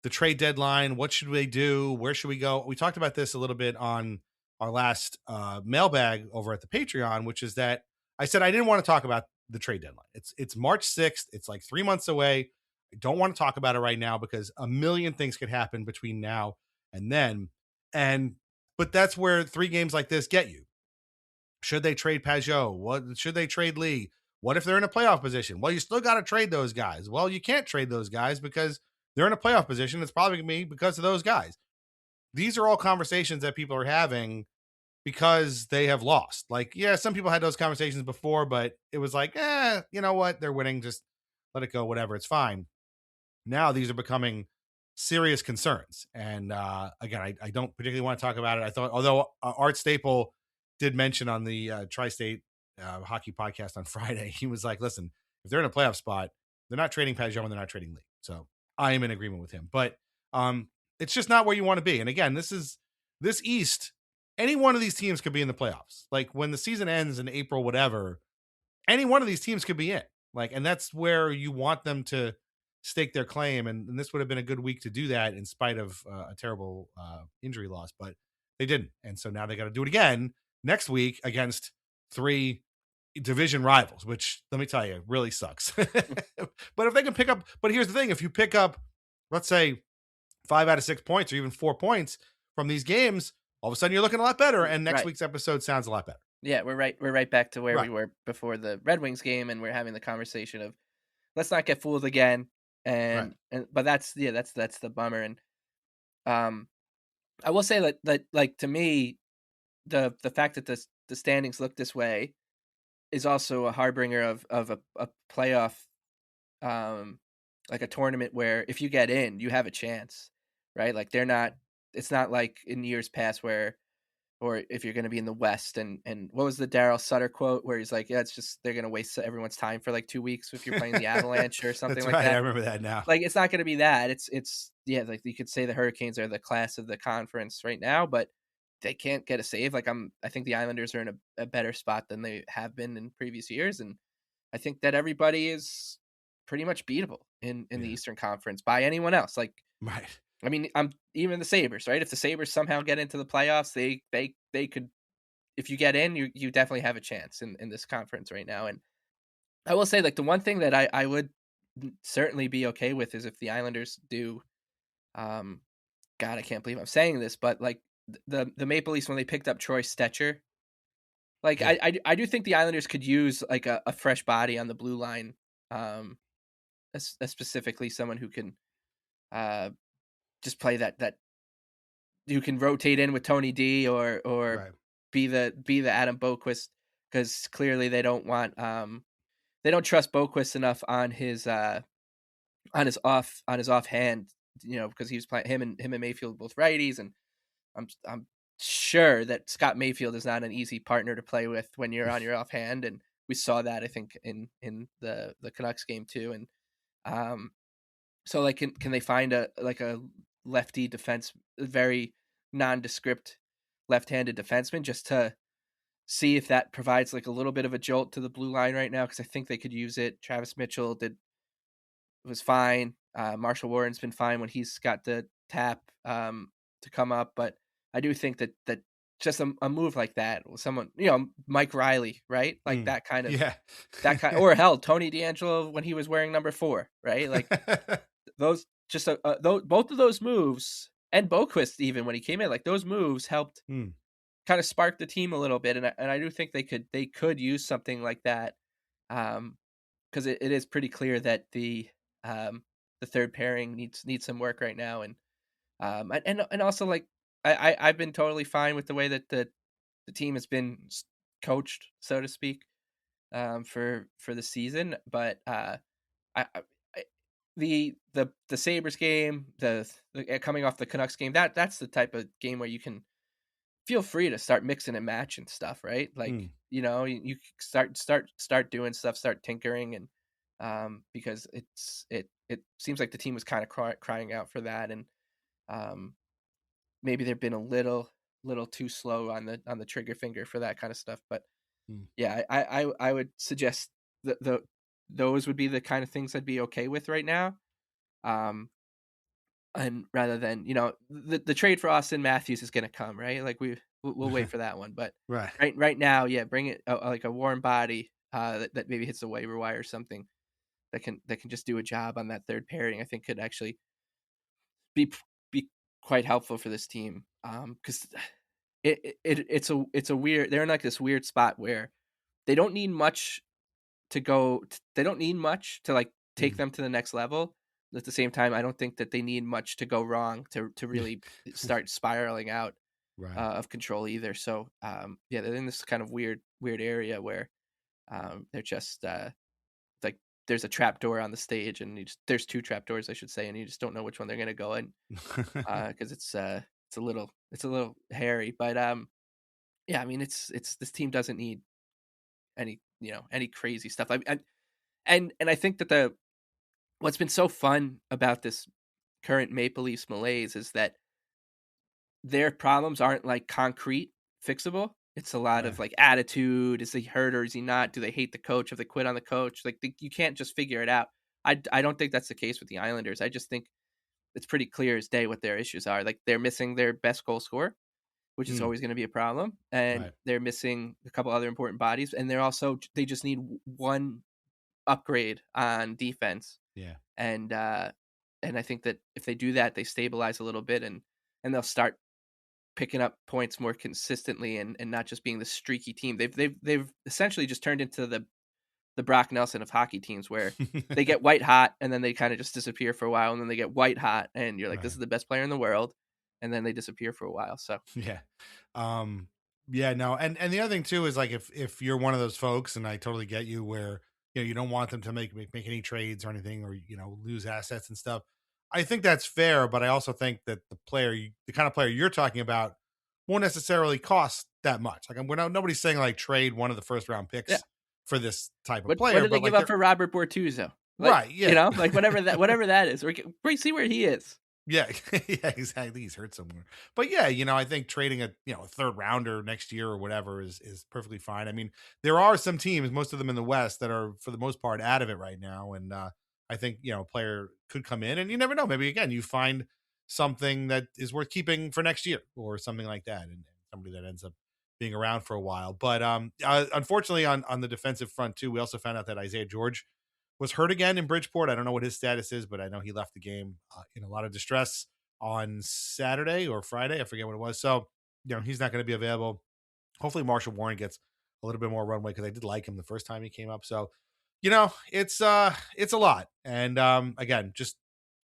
the trade deadline. What should they do? Where should we go? We talked about this a little bit on our last mailbag over at the Patreon, which is that I said I didn't want to talk about the trade deadline. It's March 6th. It's like 3 months away. I don't want to talk about it right now because a million things could happen between now and then. But that's where 3 games like this get you. Should they trade Pajot? What should they trade Lee? What if they're in a playoff position? Well, you still got to trade those guys. Well, you can't trade those guys because they're in a playoff position. It's probably going to be because of those guys. These are all conversations that people are having because they have lost. Like, yeah, some people had those conversations before, but it was like, you know what? They're winning. Just let it go. Whatever. It's fine. Now these are becoming serious concerns. And again, I don't particularly want to talk about it. I thought, although Art Staple did mention on the Tri-State Hockey podcast on Friday, he was like, listen, if they're in a playoff spot, they're not trading Pajot and they're not trading Lee. So I am in agreement with him. But it's just not where you want to be. And again, this East, any one of these teams could be in the playoffs. Like when the season ends in April, whatever, any one of these teams could be in. Like, and that's where you want them to stake their claim. And this would have been a good week to do that in spite of a terrible injury loss, but they didn't. And so now they got to do it again next week against 3 division rivals, which let me tell you, really sucks. But if they can pick up, but here's the thing, if you pick up, let's say 5 out of 6 points or even 4 points from these games, all of a sudden you're looking a lot better. And next week's episode sounds a lot better. Yeah, we're right back to where we were before the Red Wings game, and we're having the conversation of let's not get fooled again. But that's the bummer. And I will say that like to me, the fact that the standings look this way is also a harbinger of a playoff, like a tournament where if you get in, you have a chance, right? Like it's not like in years past or if you're going to be in the West and what was the Daryl Sutter quote where he's like, yeah, it's just, they're going to waste everyone's time for like 2 weeks if you're playing the Avalanche or something like that. I remember that now. Like, it's not going to be that. It's like you could say the Hurricanes are the class of the conference right now, but they can't get a save. Like I think the Islanders are in a better spot than they have been in previous years. And I think that everybody is pretty much beatable in the Eastern Conference by anyone else. Like, right. I mean, even the Sabres, right? If the Sabres somehow get into the playoffs, they could, if you get in, you definitely have a chance in this conference right now. And I will say, like, the one thing that I would certainly be okay with is if the Islanders do, God, I can't believe I'm saying this, but like the Maple Leafs, when they picked up Troy Stetcher, like I do think the Islanders could use like a fresh body on the blue line, specifically someone who can, just play that you can rotate in with Tony D or be the Adam Boquist, because clearly they don't trust Boquist enough on his offhand, because he was playing him and Mayfield both righties, and I'm sure that Scott Mayfield is not an easy partner to play with when you're on your offhand, and we saw that I think in the Canucks game too. And so like can they find a lefty defense, very nondescript left-handed defenseman, just to see if that provides like a little bit of a jolt to the blue line right now, because I think they could use it. Travis Mitchell was fine. Marshall Warren's been fine when he's got the tap to come up, but I do think that just a move like that, someone, Mike Riley, right? Like that kind of, or hell, Tony DeAngelo when he was wearing number 4, right? Like those, just both of those moves, and Boquist even when he came in, like those moves helped kind of spark the team a little bit, and I do think they could use something like that, because it is pretty clear that the third pairing needs some work right now, and also like I've been totally fine with the way that the team has been coached, so to speak, for the season, but the Sabres game, the coming off the Canucks game, that's the type of game where you can feel free to start mixing and matching stuff, right? Like you start doing stuff, start tinkering, and because it seems like the team was kind of crying out for that, and maybe they've been a little too slow on the trigger finger for that kind of stuff. But yeah, I would suggest those would be the kind of things I'd be okay with right now. And rather than, the trade for Austin Matthews is going to come, right? Like we'll wait for that one. But right now, yeah, bring it like a warm body that maybe hits the waiver wire or something that can just do a job on that third pairing. I think could actually be quite helpful for this team, because it's a weird, they're in like this weird spot where they don't need much to like take them to the next level. At the same time, I don't think that they need much to go wrong to really start spiraling out of control either. So they're in this kind of weird area where they're just like there's a trap door on the stage, and there's two trap doors, I should say, and you just don't know which one they're going to go in because it's a little hairy. But I mean, it's this team doesn't need any crazy stuff. And I think that what's been so fun about this current Maple Leafs malaise is that their problems aren't like concrete fixable. It's a lot of like attitude. Is he hurt or is he not? Do they hate the coach? Have they quit on the coach? Like you can't just figure it out. I don't think that's the case with the Islanders. I just think it's pretty clear as day what their issues are. Like they're missing their best goal scorer, which is always going to be a problem. And they're missing a couple other important bodies. And they just need one upgrade on defense. Yeah. And I think that if they do that, they stabilize a little bit and they'll start picking up points more consistently and not just being the streaky team. They've essentially just turned into the Brock Nelson of hockey teams, where they get white hot and then they kind of just disappear for a while, and then they get white hot and you're like, this is the best player in the world, and then they disappear for a while. So yeah. No. And the other thing too is like if you're one of those folks, and I totally get you, where you don't want them to make any trades or anything, or lose assets and stuff. I think that's fair, but I also think that the kind of player you're talking about won't necessarily cost that much. Like nobody's saying like trade one of the first round picks for this type of player. What did they give up for Robert Bortuzzo? Like, right. Yeah. Like whatever that is. We see where he is. Yeah. Yeah, exactly. He's hurt somewhere. But yeah, I think trading a third rounder next year or whatever is perfectly fine. I mean, there are some teams, most of them in the West, that are for the most part out of it right now. And I think, a player could come in, and you never know. Maybe again, you find something that is worth keeping for next year or something like that. And somebody that ends up being around for a while. But unfortunately on the defensive front too, we also found out that Isaiah George was hurt again in Bridgeport. I don't know what his status is, but I know he left the game in a lot of distress on Saturday or Friday. I forget what it was. So, he's not going to be available. Hopefully Marshall Warren gets a little bit more runway, because I did like him the first time he came up. So, it's a lot. And again, just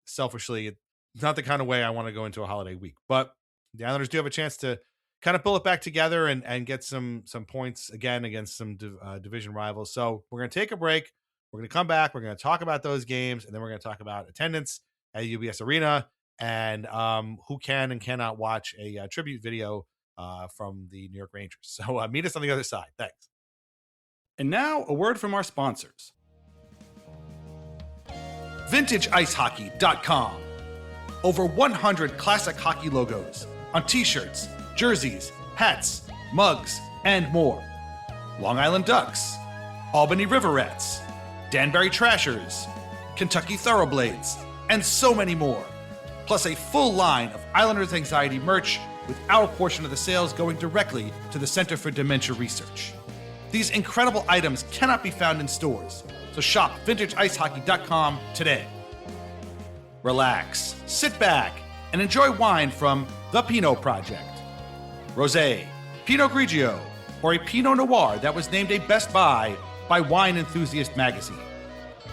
selfishly, it's not the kind of way I want to go into a holiday week. But the Islanders do have a chance to kind of pull it back together and get some points again against some division rivals. So we're going to take a break. We're going to come back. We're going to talk about those games, and then we're going to talk about attendance at UBS Arena and who can and cannot watch a tribute video from the New York Rangers. So meet us on the other side. Thanks. And now a word from our sponsors. VintageIceHockey.com. Over 100 classic hockey logos on t-shirts, jerseys, hats, mugs, and more. Long Island Ducks, Albany Riverettes, Danbury Trashers, Kentucky Thoroughblades, and so many more. Plus a full line of Islanders Anxiety merch, with our portion of the sales going directly to the Center for Dementia Research. These incredible items cannot be found in stores, so shop VintageIceHockey.com today. Relax, sit back, and enjoy wine from The Pinot Project. Rosé, Pinot Grigio, or a Pinot Noir that was named a Best Buy by Wine Enthusiast magazine.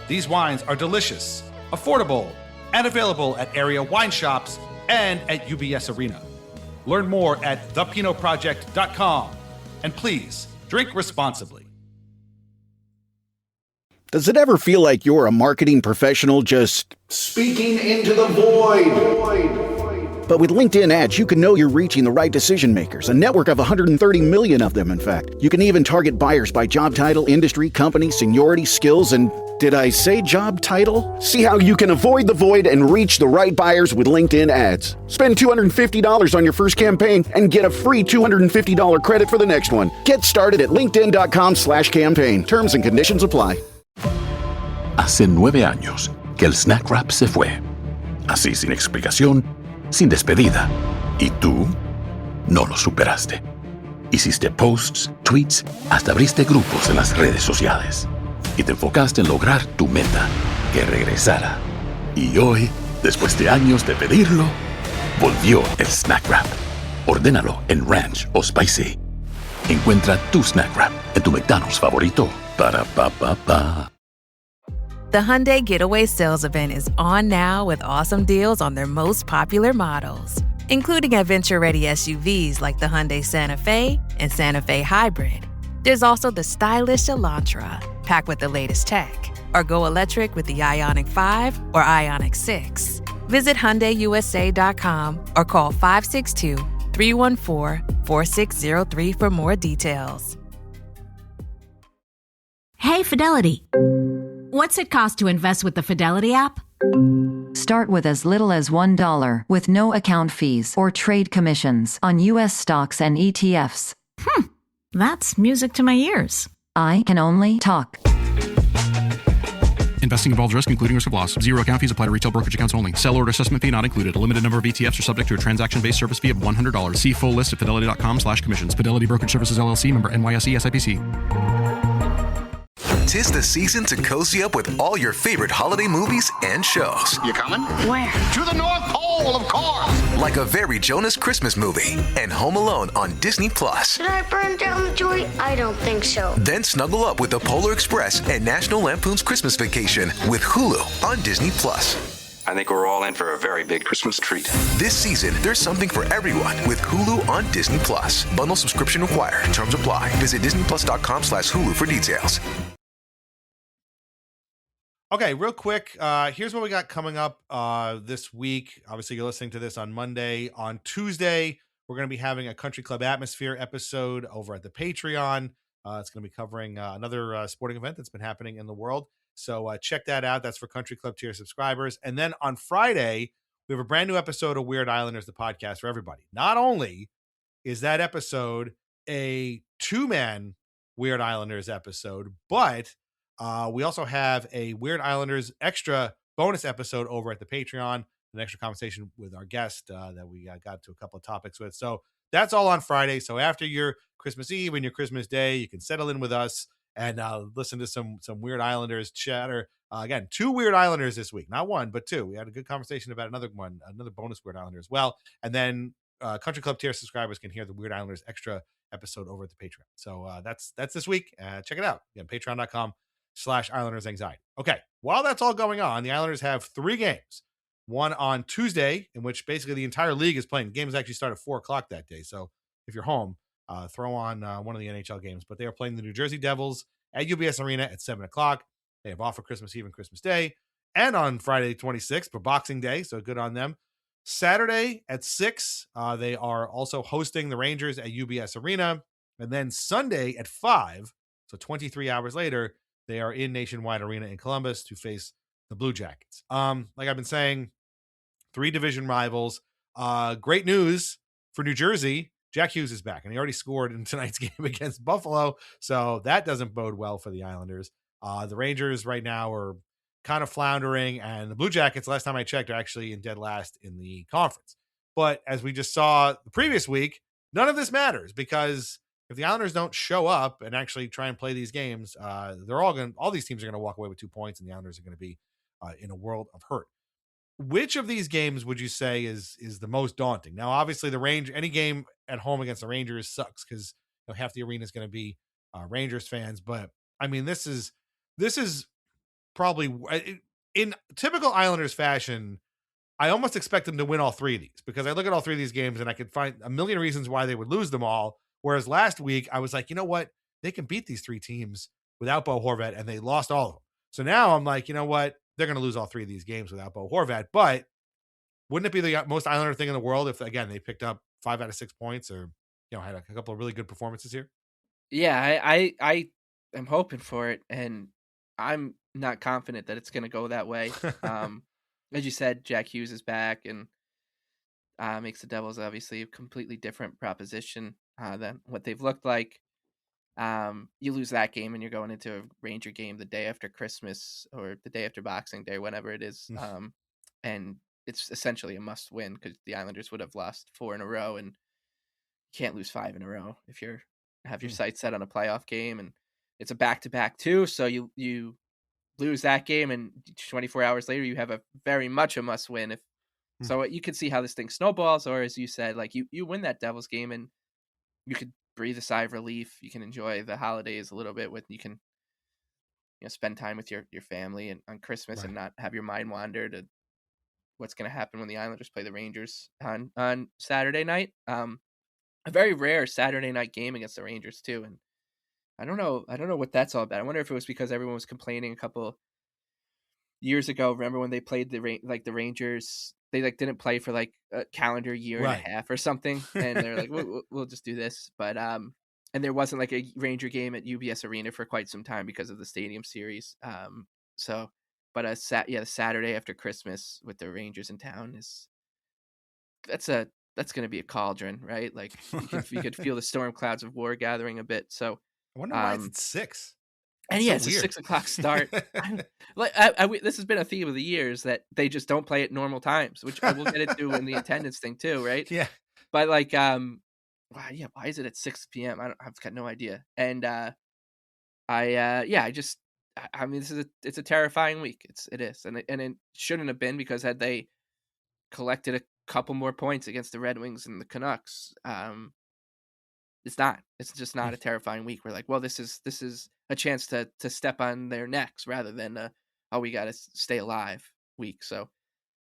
These wines are delicious, affordable, and available at area wine shops and at UBS Arena. Learn more at thepinotproject.com, and please drink responsibly. Does it ever feel like you're a marketing professional just speaking into the void? But with LinkedIn ads, you can know you're reaching the right decision makers, a network of 130 million of them, in fact. You can even target buyers by job title, industry, company, seniority, skills, and did I say job title? See how you can avoid the void and reach the right buyers with LinkedIn ads. Spend $250 on your first campaign and get a free $250 credit for the next one. Get started at linkedin.com/campaign. Terms and conditions apply. Hace 9 años que el snack wrap se fue. Así sin explicación, sin despedida. Y tú no lo superaste. Hiciste posts, tweets, hasta abriste grupos en las redes sociales. Y te enfocaste en lograr tu meta, que regresara. Y hoy, después de años de pedirlo, volvió el Snack Wrap. Ordénalo en Ranch o Spicy. Encuentra tu Snack Wrap en tu McDonald's favorito. Para pa pa pa. The Hyundai Getaway Sales Event is on now with awesome deals on their most popular models, including adventure-ready SUVs like the Hyundai Santa Fe and Santa Fe Hybrid. There's also the stylish Elantra, packed with the latest tech, or go electric with the Ioniq 5 or Ioniq 6. Visit HyundaiUSA.com or call 562-314-4603 for more details. Hey, Fidelity. What's it cost to invest with the Fidelity app? Start with as little as $1 with no account fees or trade commissions on U.S. stocks and ETFs. That's music to my ears. I can only talk. Investing involves risk, including risk of loss. Zero account fees apply to retail brokerage accounts only. Sell order assessment fee not included. A limited number of ETFs are subject to a transaction-based service fee of $100. See full list at fidelity.com/commissions. Fidelity Brokerage Services, LLC, member NYSE, SIPC. 'Tis the season to cozy up with all your favorite holiday movies and shows. You coming? Where? To the North Pole, of course. Like A Very Jonas Christmas Movie and Home Alone on Disney+. Did I burn down the joint? I don't think so. Then snuggle up with The Polar Express and National Lampoon's Christmas Vacation with Hulu on Disney+. I think we're all in for a very big Christmas treat. This season, there's something for everyone with Hulu on Disney+. Bundle subscription required. Terms apply. Visit disneyplus.com/Hulu for details. Okay, real quick, here's what we got coming up this week. Obviously, you're listening to this on Monday. On Tuesday, we're going to be having a Country Club Atmosphere episode over at the Patreon. It's going to be covering another sporting event that's been happening in the world. So check that out. That's for Country Club tier subscribers. And then on Friday, we have a brand new episode of Weird Islanders, the podcast for everybody. Not only is that episode a two-man Weird Islanders episode, but we also have a Weird Islanders extra bonus episode over at the Patreon, an extra conversation with our guest that we got to a couple of topics with. So that's all on Friday. So after your Christmas Eve and your Christmas Day, you can settle in with us and listen to some Weird Islanders chatter. Again, 2 Weird Islanders this week, not 1, but 2. We had a good conversation about another bonus Weird Islander as well. And then Country Club tier subscribers can hear the Weird Islanders extra episode over at the Patreon. So that's this week. Check it out. Again, patreon.com/Islanders Anxiety. Okay, while that's all going on, the Islanders have 3 games. One on Tuesday, in which basically the entire league is playing. Games actually start at 4 o'clock that day. So if you're home, throw on one of the NHL games. But they are playing the New Jersey Devils at UBS Arena at 7 o'clock. They have off for Christmas Eve and Christmas Day. And on Friday 26th for Boxing Day, so good on them. Saturday at 6, they are also hosting the Rangers at UBS Arena. And then Sunday at 5, so 23 hours later, they are in Nationwide Arena in Columbus to face the Blue Jackets. Like I've been saying, 3 division rivals. Great news for New Jersey. Jack Hughes is back, and he already scored in tonight's game against Buffalo, so that doesn't bode well for the Islanders. The Rangers right now are kind of floundering, and the Blue Jackets, last time I checked, are actually in dead last in the conference. But as we just saw the previous week, none of this matters, because if the Islanders don't show up and actually try and play these games, all these teams are going to walk away with 2 points, and the Islanders are going to be in a world of hurt. Which of these games would you say is the most daunting? Now, obviously, any game at home against the Rangers sucks because half the arena is going to be Rangers fans. But I mean, this is probably in typical Islanders fashion. I almost expect them to win all 3 of these, because I look at all 3 of these games and I could find a million reasons why they would lose them all. Whereas last week I was like, you know what, they can beat these 3 teams without Bo Horvat, and they lost all of them. So now I'm like, you know what? They're going to lose all 3 of these games without Bo Horvat. But wouldn't it be the most Islander thing in the world if, again, they picked up 5 out of 6 points, or had a couple of really good performances here? Yeah, I am hoping for it, and I'm not confident that it's going to go that way. As you said, Jack Hughes is back, and makes the Devils obviously a completely different proposition than what they've looked like. You lose that game and you're going into a Ranger game the day after Christmas or the day after Boxing Day, whenever it is. And it's essentially a must win because the Islanders would have lost 4 in a row, and you can't lose 5 in a row if you have your sights set on a playoff game, and it's a back-to-back too. So you lose that game, and 24 hours later you have a very much a must win. So you can see how this thing snowballs, or as you said, like you win that Devils game and you could breathe a sigh of relief. You can enjoy the holidays a little bit you can spend time with your family and on Christmas and not have your mind wander to what's going to happen when the Islanders play the Rangers on Saturday night. A very rare Saturday night game against the Rangers too. And I don't know what that's all about. I wonder if it was because everyone was complaining a couple years ago. Remember when they played the Rangers, they didn't play for a calendar year and a half or something. And they're like, we'll just do this. But, and there wasn't a Ranger game at UBS Arena for quite some time because of the Stadium Series. But the Saturday after Christmas with the Rangers in town that's going to be a cauldron, right? Like you could feel the storm clouds of war gathering a bit. So I wonder why it's at 6. And That's it's so a weird. 6:00 start. This has been a theme of the years that they just don't play at normal times, which I will get into in the attendance thing too, right? Yeah. But why is it at 6 p.m.? I've got no idea. And it's a terrifying week. It is, and it shouldn't have been, because had they collected a couple more points against the Red Wings and the Canucks, it's just not a terrifying week. We're like, well, this is a chance to step on their necks rather than we got to stay alive week. So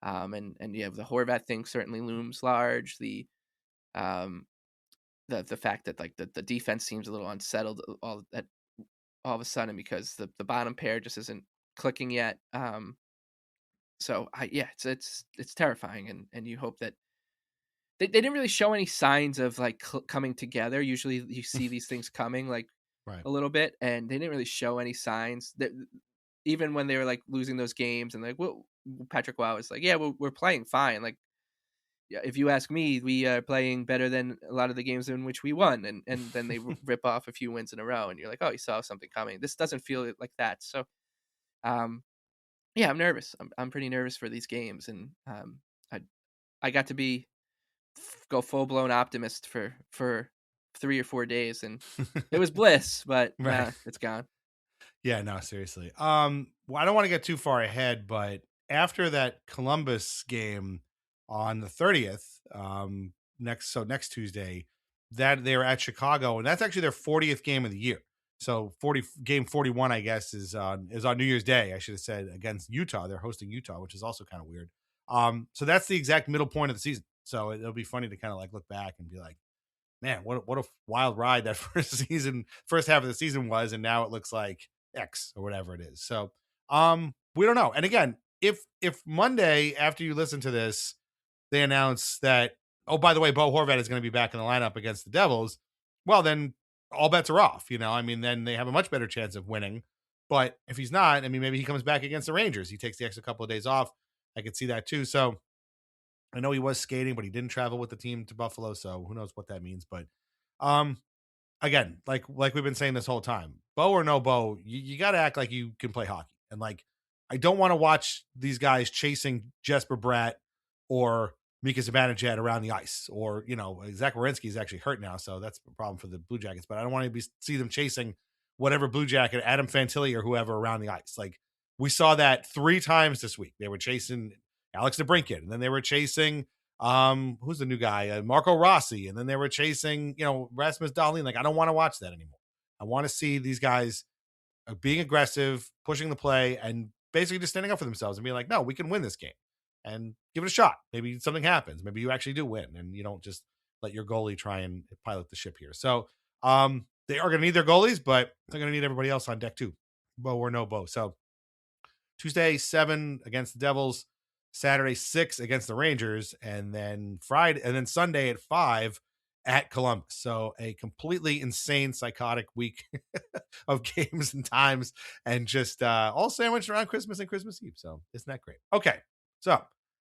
and the Horvat thing certainly looms large. The fact that the defense seems a little unsettled all of a sudden because the bottom pair just isn't clicking yet. It's terrifying, and you hope that they didn't really show any signs of coming together. Usually you see these things coming a little bit, and they didn't really show any signs that even when they were losing those games, and Patrick Waugh was we're playing fine. If you ask me, we are playing better than a lot of the games in which we won, and then they rip off a few wins in a row, and you're like, oh, you saw something coming. This doesn't feel like that. So, I'm nervous. I'm pretty nervous for these games, and I got to go full blown optimist for 3 or 4 days, and it was bliss, but it's gone. Yeah, no, seriously. Well, I don't want to get too far ahead, but after that Columbus game on the 30th, next Tuesday, that they were at Chicago, and that's actually their 40th game of the year. So game 41, I guess, is on New Year's Day. I should have said, against Utah. They're hosting Utah, which is also kind of weird. So that's the exact middle point of the season. So it'll be funny to kind of look back and be like, man, what a wild ride that first half of the season was, and now it looks like X or whatever it is. So we don't know. And again, if Monday after you listen to this, they announce that, oh, by the way, Bo Horvat is going to be back in the lineup against the Devils, well, then all bets are off. Then they have a much better chance of winning. But if he's not, maybe he comes back against the Rangers. He takes the extra couple of days off. I could see that too. So I know he was skating, but he didn't travel with the team to Buffalo. So who knows what that means. But again, like we've been saying this whole time, Bo or no Bo, you got to act like you can play hockey. And I don't want to watch these guys chasing Jesper Bratt or Mika Zibanejad around the ice, or Zach Werenski is actually hurt now, so that's a problem for the Blue Jackets. But I don't want to see them chasing whatever Blue Jacket, Adam Fantilli or whoever, around the ice. We saw that 3 times this week. They were chasing Alex DeBrincat, and then they were chasing who's the new guy, Marco Rossi, and then they were chasing Rasmus Dahlin. I don't want to watch that anymore. I want to see these guys being aggressive, pushing the play, and basically just standing up for themselves and being like, no, we can win this game. And give it a shot. Maybe something happens. Maybe you actually do win, and you don't just let your goalie try and pilot the ship here. So they are going to need their goalies, but they're going to need everybody else on deck too, Bo or no Bo. So Tuesday, 7 against the Devils, Saturday, 6 against the Rangers, and then Sunday at 5 at Columbus. So a completely insane, psychotic week of games and times, and just all sandwiched around Christmas and Christmas Eve. So isn't that great? Okay. So,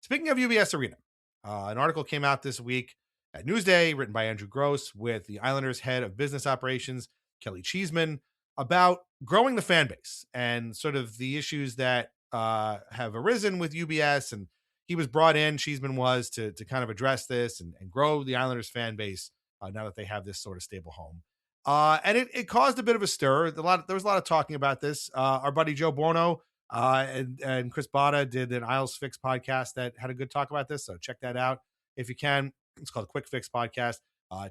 speaking of UBS Arena, an article came out this week at Newsday, written by Andrew Gross, with the Islanders head of business operations, Kelly Cheeseman, about growing the fan base and sort of the issues that have arisen with UBS. And he was brought in, Cheeseman was, to kind of address this and grow the Islanders fan base now that they have this sort of stable home. And it caused a bit of a stir. There was a lot of talking about this. Our buddy Joe Buono and Chris Botta did an Isles Fix podcast that had a good talk about this. So check that out if you can. It's called Quick Fix Podcast.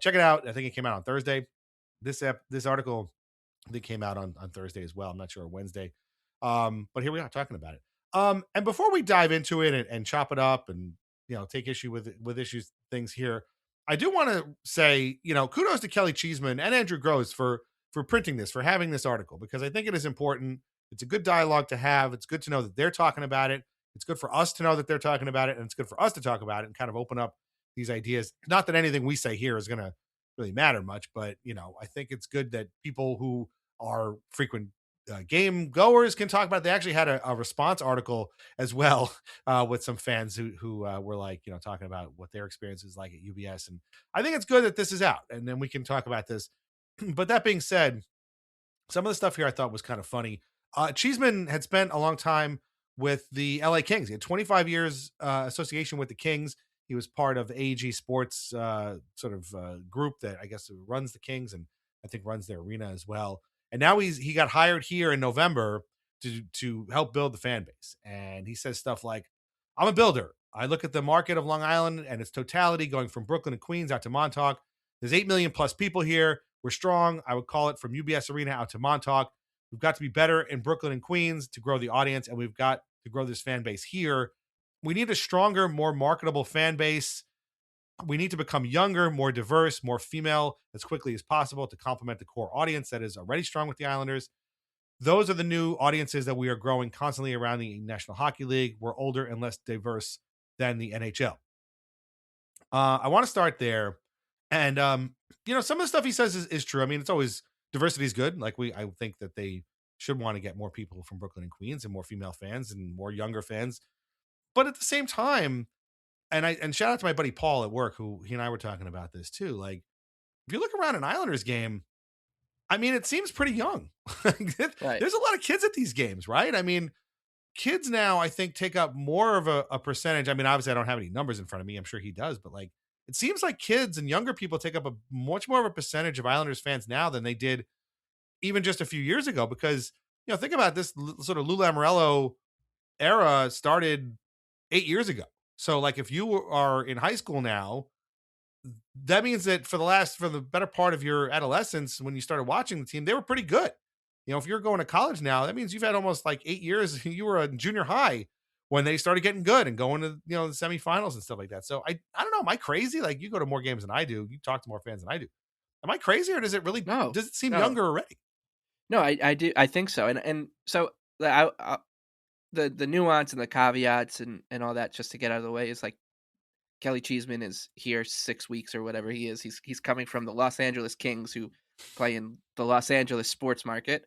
Check it out. I think it came out on Thursday. This article, I think, came out on Thursday as well. I'm not sure, Wednesday. But here we are talking about it. And before we dive into it and chop it up and, take issue with issues, things here, I do want to say, kudos to Kelly Cheeseman and Andrew Gross for printing this, for having this article, because I think it is important. It's a good dialogue to have. It's good to know that they're talking about it. It's good for us to know that they're talking about it, and it's good for us to talk about it and kind of open up these ideas. Not that anything we say here is going to really matter much, but, I think it's good that people who are frequent game goers can talk about it. They actually had a response article as well with some fans who were like, talking about what their experience is like at UBS. And I think it's good that this is out, and then we can talk about this. But that being said, some of the stuff here I thought was kind of funny. Cheeseman had spent a long time with the LA Kings. He had 25 years association with the Kings. He was part of the AEG Sports group that I guess runs the Kings, and I think runs their arena as well. And now he got hired here in November to help build the fan base. And he says stuff like, "I'm a builder. I look at the market of Long Island and its totality, going from Brooklyn and Queens out to Montauk. There's 8 million plus people here. We're strong. I would call it from UBS Arena out to Montauk. We've got to be better in Brooklyn and Queens to grow the audience, and we've got to grow this fan base here. We need a stronger, more marketable fan base. We need to become younger, more diverse, more female as quickly as possible to complement the core audience that is already strong with the Islanders. Those are the new audiences that we are growing constantly around the National Hockey League. We're older and less diverse than the NHL." I want to start there. And, some of the stuff he says is true. I mean, it's always, diversity is good. Like I think that they should want to get more people from Brooklyn and Queens and more female fans and more younger fans. But at the same time, and shout out to my buddy Paul at work, who he and I were talking about this too. Like, if you look around an Islanders game, I mean, it seems pretty young. Right. There's a lot of kids at these games, right? I mean, kids now, I think, take up more of a percentage. I mean, obviously I don't have any numbers in front of me. I'm sure he does, but like, it seems like kids and younger people take up a much more of a percentage of Islanders fans now than they did even just a few years ago. Because, think about this sort of Lou Lamoriello era started 8 years ago. So like, if you are in high school now, that means that for the better part of your adolescence, when you started watching the team, they were pretty good. If you're going to college now, that means you've had almost like 8 years. You were in junior high when they started getting good and going to, the semifinals and stuff like that. So I don't know. Am I crazy? Like, you go to more games than I do. You talk to more fans than I do. Am I crazy, or does it seem younger already? No, I do. I think so. And so the nuance and the caveats and all that, just to get out of the way, is like, Kelly Cheeseman is here 6 weeks or whatever he is. He's coming from the Los Angeles Kings, who play in the Los Angeles sports market.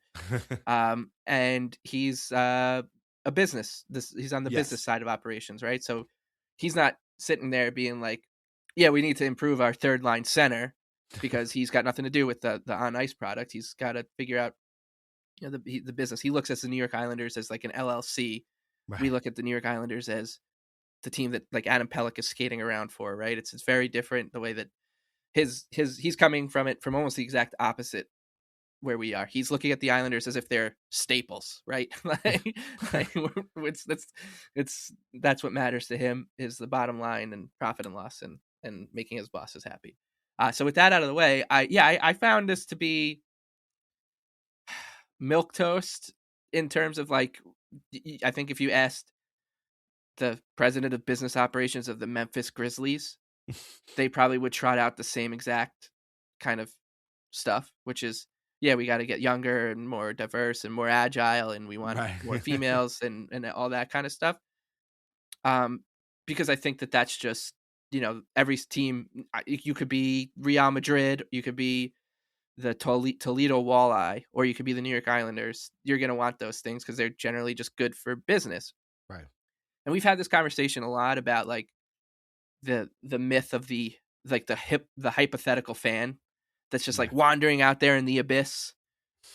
And he's a business. He's on the business side of operations, right? So he's not sitting there being like, yeah, we need to improve our third line center, because he's got nothing to do with the on ice product. He's got to figure out the business. He looks at the New York Islanders as like an LLC. Right. We look at the New York Islanders as the team that like Adam Pelech is skating around for, right? It's very different the way that he's coming from it from almost the exact opposite where we are. He's looking at the Islanders as if they're staples, right? That's what matters to him, is the bottom line and profit and loss and making his bosses happy. So with that out of the way, I found this to be milquetoast in terms of like, I think if you asked the president of business operations of the Memphis Grizzlies, they probably would trot out the same exact kind of stuff, which is, yeah, we got to get younger and more diverse and more agile, and we want more females and all that kind of stuff. Because I think that's just, every team, you could be Real Madrid, you could be the Toledo Walleye, or you could be the New York Islanders. You're going to want those things because they're generally just good for business. Right. And we've had this conversation a lot about like the myth of the hypothetical fan that's just like wandering out there in the abyss.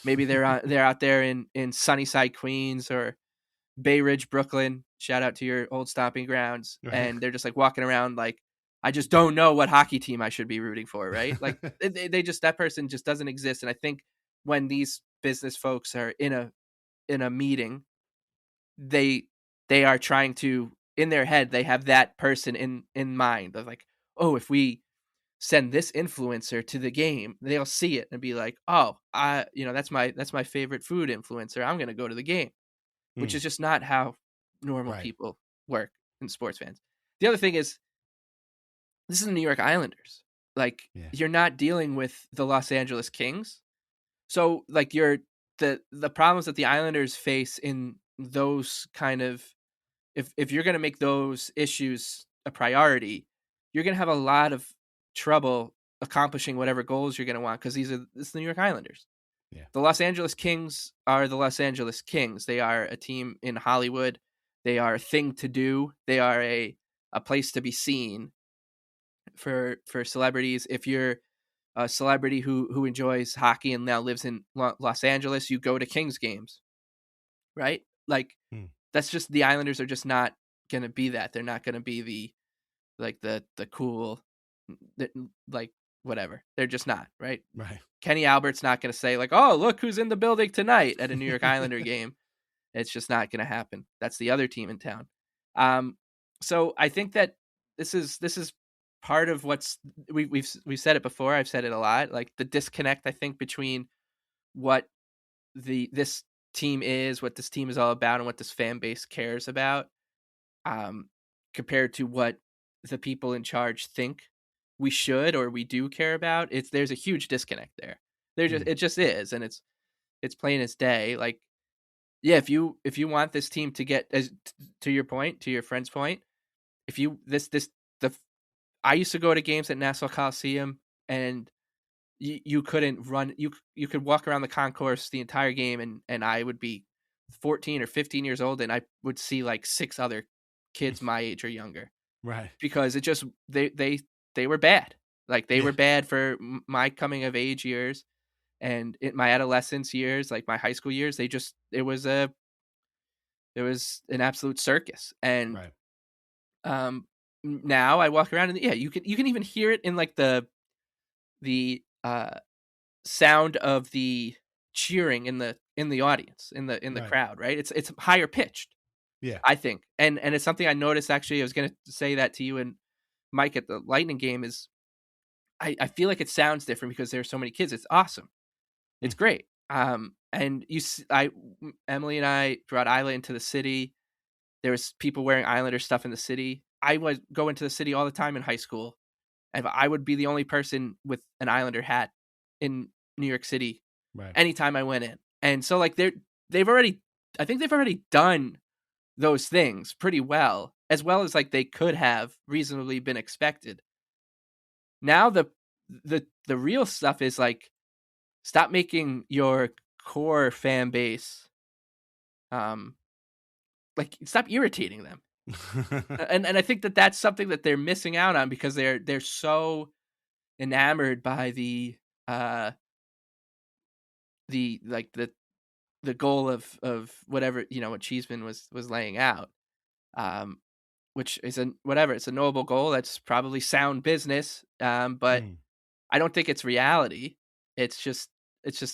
Maybe they're out there in Sunnyside, Queens, or Bay Ridge, Brooklyn. Shout out to your old stomping grounds. Right. And they're just like walking around like, I just don't know what hockey team I should be rooting for, right? Like they just, that person just doesn't exist. And I think when these business folks are in a meeting, they are trying to, in their head, they have that person in mind of like, oh, if we send this influencer to the game, they'll see it and be like, oh, that's my favorite food influencer. I'm going to go to the game, which is just not how normal people work in sports fans. The other thing is, this is the New York Islanders. Like, you're not dealing with the Los Angeles Kings. So like the problems that the Islanders face in those kind of, if you're going to make those issues a priority, you're going to have a lot of trouble accomplishing whatever goals you're going to want, because it's the New York Islanders. Yeah. The Los Angeles Kings are the Los Angeles Kings. They are a team in Hollywood. They are a thing to do. They are a place to be seen for celebrities. If you're a celebrity who enjoys hockey and now lives in Los Angeles, you go to Kings games, right? Like that's just, the Islanders are just not going to be that. They're not going to be the cool, like whatever. They're just not, right? Right. Kenny Albert's not going to say like, oh, look who's in the building tonight at a New York Islander game. It's just not going to happen. That's the other team in town. So I think that this is part of what's, we've said it before. I've said it a lot, like the disconnect, I think, between what this team is, what this team is all about, and what this fan base cares about, compared to what the people in charge think we should or we do care about. There's a huge disconnect there. It just is, and it's plain as day. Like, yeah, if you want this team to get, as to your point, to your friend's point, if you I used to go to games at Nassau Coliseum, and you couldn't run. You could walk around the concourse the entire game, and I would be 14 or 15 years old, and I would see like 6 other kids my age or younger. Right. Because it just, they were bad. Like they were bad for my coming of age years, and in my adolescence years, like my high school years, it was an absolute circus. And now I walk around and you can even hear it in like the sound of the cheering in the audience, in the crowd, right? It's higher pitched. Yeah. I think. And it's something I noticed, actually. I was going to say that to you and Mike at the Lightning game, is I feel like it sounds different because there's so many kids. It's awesome. It's great. And Emily and I brought Isla into the city. There was people wearing Islander stuff in the city. I would go into the city all the time in high school, and I would be the only person with an Islander hat in New York City anytime I went in. And so like I think they've already done those things pretty well as like they could have reasonably been expected. Now the real stuff is like, stop making your core fan base, like stop irritating them. and I think that that's something that they're missing out on, because they're so enamored by the goal of whatever, what Cheeseman was laying out, which is it's a noble goal. That's probably sound business, but I don't think it's reality. It's just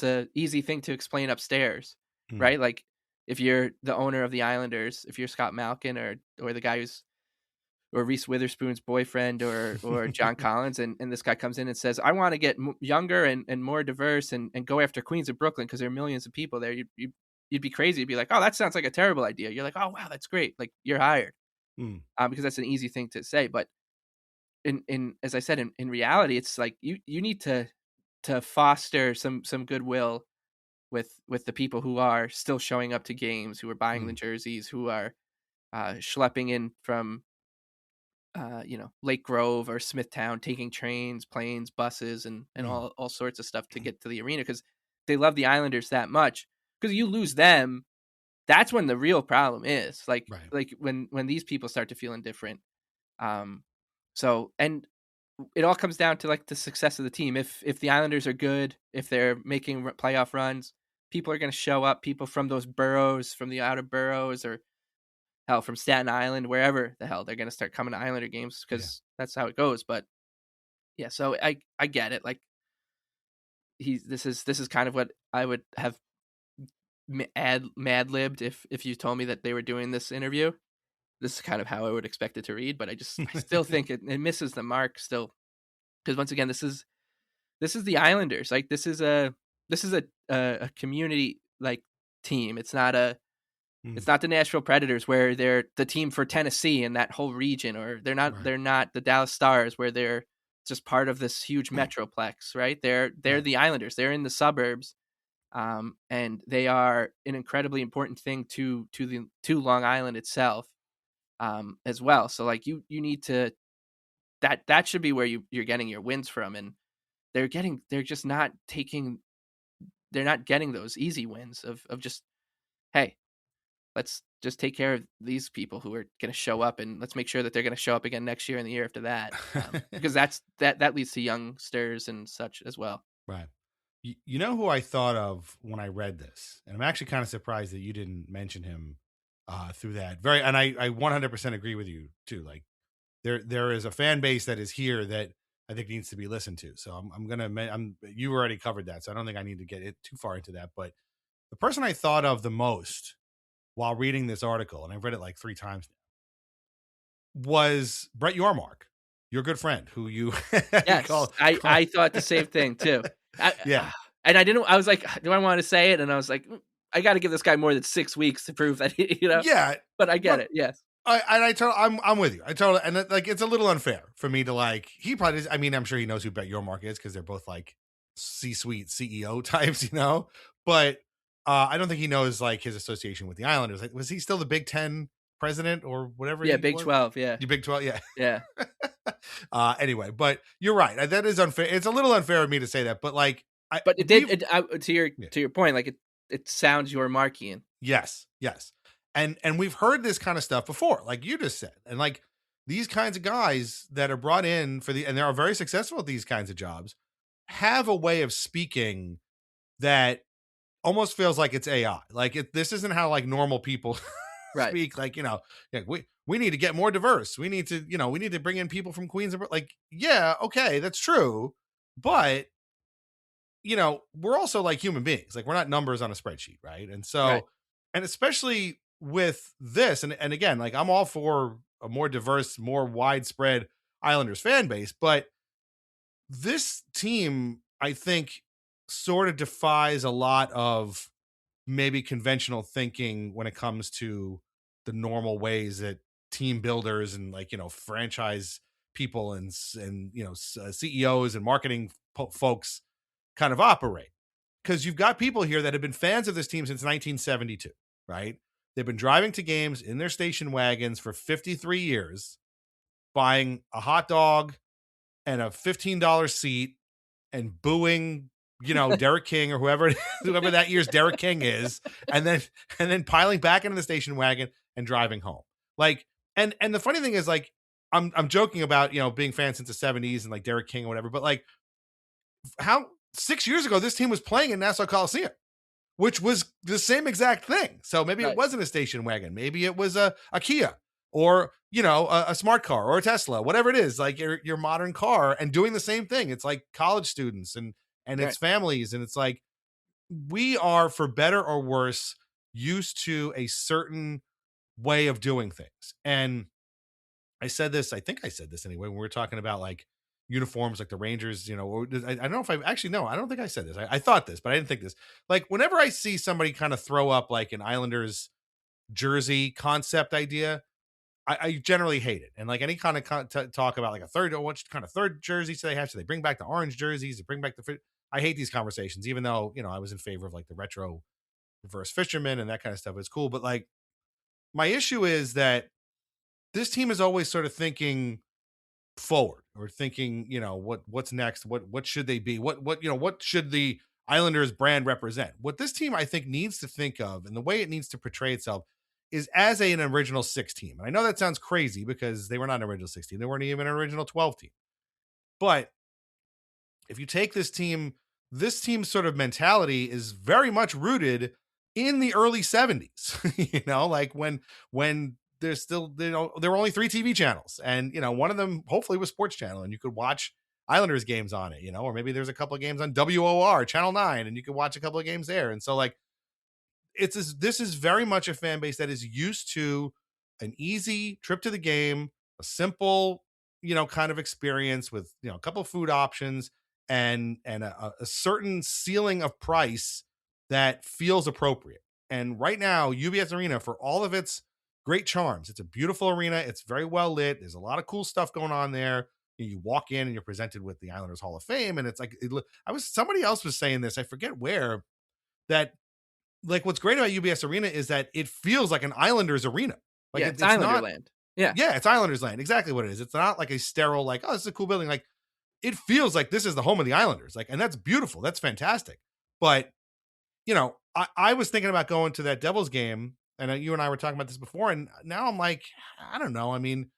a easy thing to explain upstairs, right? Like if you're the owner of the Islanders, if you're Scott Malkin or the guy or Reese Witherspoon's boyfriend or John Collins, and this guy comes in and says, I want to get younger and more diverse and go after Queens of Brooklyn because there are millions of people there, you'd be crazy. You'd be like, oh, that sounds like a terrible idea. You're like, oh, wow, that's great. Like, you're hired. Because that's an easy thing to say. But in as I said, in reality, it's like you need to foster some goodwill with the people who are still showing up to games, who are buying the jerseys, who are schlepping in from Lake Grove or Smithtown, taking trains, planes, buses, and all sorts of stuff to get to the arena, because they love the Islanders that much. Because you lose them, that's when the real problem is. Like when these people start to feel indifferent. So, and it all comes down to like the success of the team. If the Islanders are good, if they're making playoff runs, people are going to show up. People from those boroughs, from the outer boroughs, or hell, from Staten Island, wherever the hell they're going to start coming to Islander games because that's how it goes. But yeah, so I get it. Like this is kind of what I would have mad-libbed if you told me that they were doing this interview. This is kind of how I would expect it to read, but I still think it misses the mark still. Because once again, this is the Islanders. Like this is a community like team. It's not the Nashville Predators where they're the team for Tennessee and that whole region, or they're not the Dallas Stars where they're just part of this huge metroplex, right? They're the Islanders. They're in the suburbs, and they are an incredibly important thing to Long Island itself, as well. So like you need to that should be where you're getting your wins from, and they're not getting those easy wins of just, hey, let's just take care of these people who are going to show up, and let's make sure that they're going to show up again next year and the year after that, because that leads to youngsters and such as well. Right. You know who I thought of when I read this, and I'm actually kind of surprised that you didn't mention him through that. And I 100% agree with you too. Like there is a fan base that is here that I think needs to be listened to. So you already covered that, so I don't think I need to get it too far into that. But the person I thought of the most while reading this article, and I've read it like 3 times now, was Brett Yormark, your good friend, who you yes, I thought the same thing too. Yeah, and I was like, do I want to say it? And I was like, I got to give this guy more than 6 weeks to prove that, Yeah, but I get it. Yes. I'm with you. And like, it's a little unfair for me to like, he probably is, I mean, I'm sure he knows who Bet Yormark is because they're both like C-suite CEO types, but I don't think he knows like his association with the Islanders. Like, was he still the Big Ten president or whatever? Yeah. Big 12. Yeah. You Big 12. Yeah. Yeah. Anyway, but you're right. That is unfair. It's a little unfair of me to say that, but like, to your point, like it sounds Yormarkian. Yes. And we've heard this kind of stuff before, like you just said. And like these kinds of guys that are brought in and they are very successful at these kinds of jobs, have a way of speaking that almost feels like it's AI. Like this isn't how like normal people speak. Like, we need to get more diverse. We need to bring in people from Queens. Like, yeah, okay, that's true. But we're also like human beings. Like we're not numbers on a spreadsheet. Right. And so, and especially with this, and again, like I'm all for a more diverse, more widespread Islanders fan base, but this team, I think, sort of defies a lot of maybe conventional thinking when it comes to the normal ways that team builders and like, franchise people and CEOs and marketing folks kind of operate. Because you've got people here that have been fans of this team since 1972, right? They've been driving to games in their station wagons for 53 years, buying a hot dog and a $15 seat and booing, Derek King or whoever that year's Derek King is, and then piling back into the station wagon and driving home. Like, and the funny thing is, like, I'm joking about, being fans since the 70s and like Derek King or whatever, but like, how 6 years ago this team was playing in Nassau Coliseum, which was the same exact thing. So maybe it wasn't a station wagon. Maybe it was a Kia or, a smart car or a Tesla, whatever it is, like your modern car, and doing the same thing. It's like college students and it's families. And it's like, we are, for better or worse, used to a certain way of doing things. And I think I said this anyway, when we were talking about like uniforms, like the Rangers, or I don't know if I don't think I said this. I thought this, but I didn't think this. Like whenever I see somebody kind of throw up like an Islanders jersey concept idea, I generally hate it. And like any kind of talk about like what kind of third jerseys do they have? So they bring back the orange jerseys, they bring back I hate these conversations, even though, I was in favor of like the retro reverse fisherman and that kind of stuff. It's cool. But like my issue is that this team is always sort of thinking forward or thinking, what's next? What should they be? What should the Islanders brand represent? What this team, I think, needs to think of, and the way it needs to portray itself, is as an original 6 team. And I know that sounds crazy because they were not an original 6 team. They weren't even an original 12 team. But if you take this team's sort of mentality is very much rooted in the early 70s, like when there were only 3 TV channels, and one of them hopefully was Sports Channel, and you could watch Islanders games on it, or maybe there's a couple of games on WOR Channel 9, and you could watch a couple of games there. And so like this is very much a fan base that is used to an easy trip to the game, a simple kind of experience with a couple of food options and a certain ceiling of price that feels appropriate. And right now, UBS Arena, for all of its great charms, it's a beautiful arena. It's very well lit. There's a lot of cool stuff going on there. You walk in and you're presented with the Islanders Hall of Fame, and it's like somebody else was saying this, I forget where, that like what's great about UBS Arena is that it feels like an Islanders arena. Like it's Islanderland. Yeah, it's Islanders land. Exactly what it is. It's not like a sterile, like, oh, this is a cool building. Like, it feels like this is the home of the Islanders. Like, and that's beautiful. That's fantastic. But, I was thinking about going to that Devils game, and you and I were talking about this before, and now I'm like, I don't know. I mean,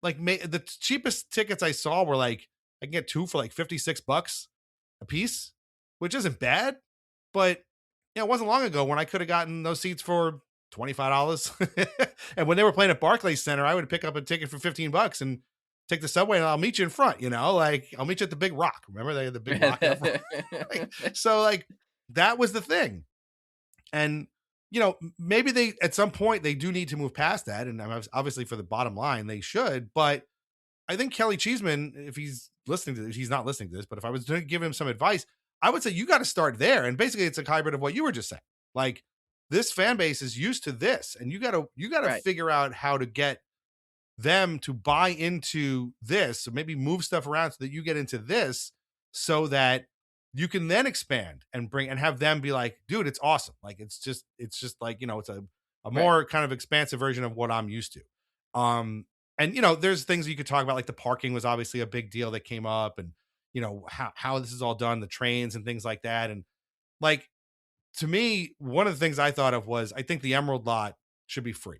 like, the cheapest tickets I saw were like, I can get 2 for like $56 a piece, which isn't bad. But, it wasn't long ago when I could have gotten those seats for $25. And when they were playing at Barclays Center, I would pick up a ticket for $15 and take the subway, and I'll meet you in front, like I'll meet you at the Big Rock. Remember they had the Big Rock up front? So like that was the thing. And maybe they at some point they do need to move past that, and obviously for the bottom line they should. But I think Kelly Cheeseman, if he's listening to this, he's not listening to this, but if I was to give him some advice, I would say you got to start there. And basically it's a hybrid of what you were just saying. Like, this fan base is used to this, and you got to figure out how to get them to buy into this. So maybe move stuff around so that you get into this, so that you can then expand and have them be like, dude, it's awesome. Like, it's just like, it's a more kind of expansive version of what I'm used to. And there's things you could talk about, like the parking was obviously a big deal that came up, and how this is all done, the trains and things like that. And like, to me, one of the things I thought of was, I think the Emerald lot should be free.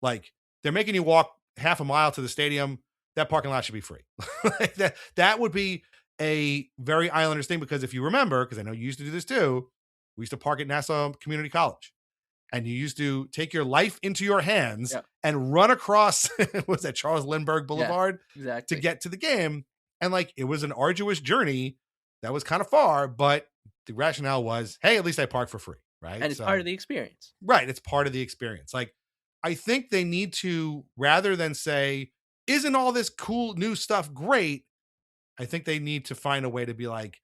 Like, they're making you walk half a mile to the stadium. That parking lot should be free. Like that would be a very Islanders thing, because if you remember, because I know you used to do this too, we used to park at Nassau Community College, and you used to take your life into your hands and run across, was that Charles Lindbergh Boulevard to get to the game. And like, it was an arduous journey that was kind of far, but the rationale was, hey, at least I park for free, right? And it's part of the experience. Right. It's part of the experience. Like, I think they need to, rather than say, isn't all this cool new stuff great? I think they need to find a way to be like,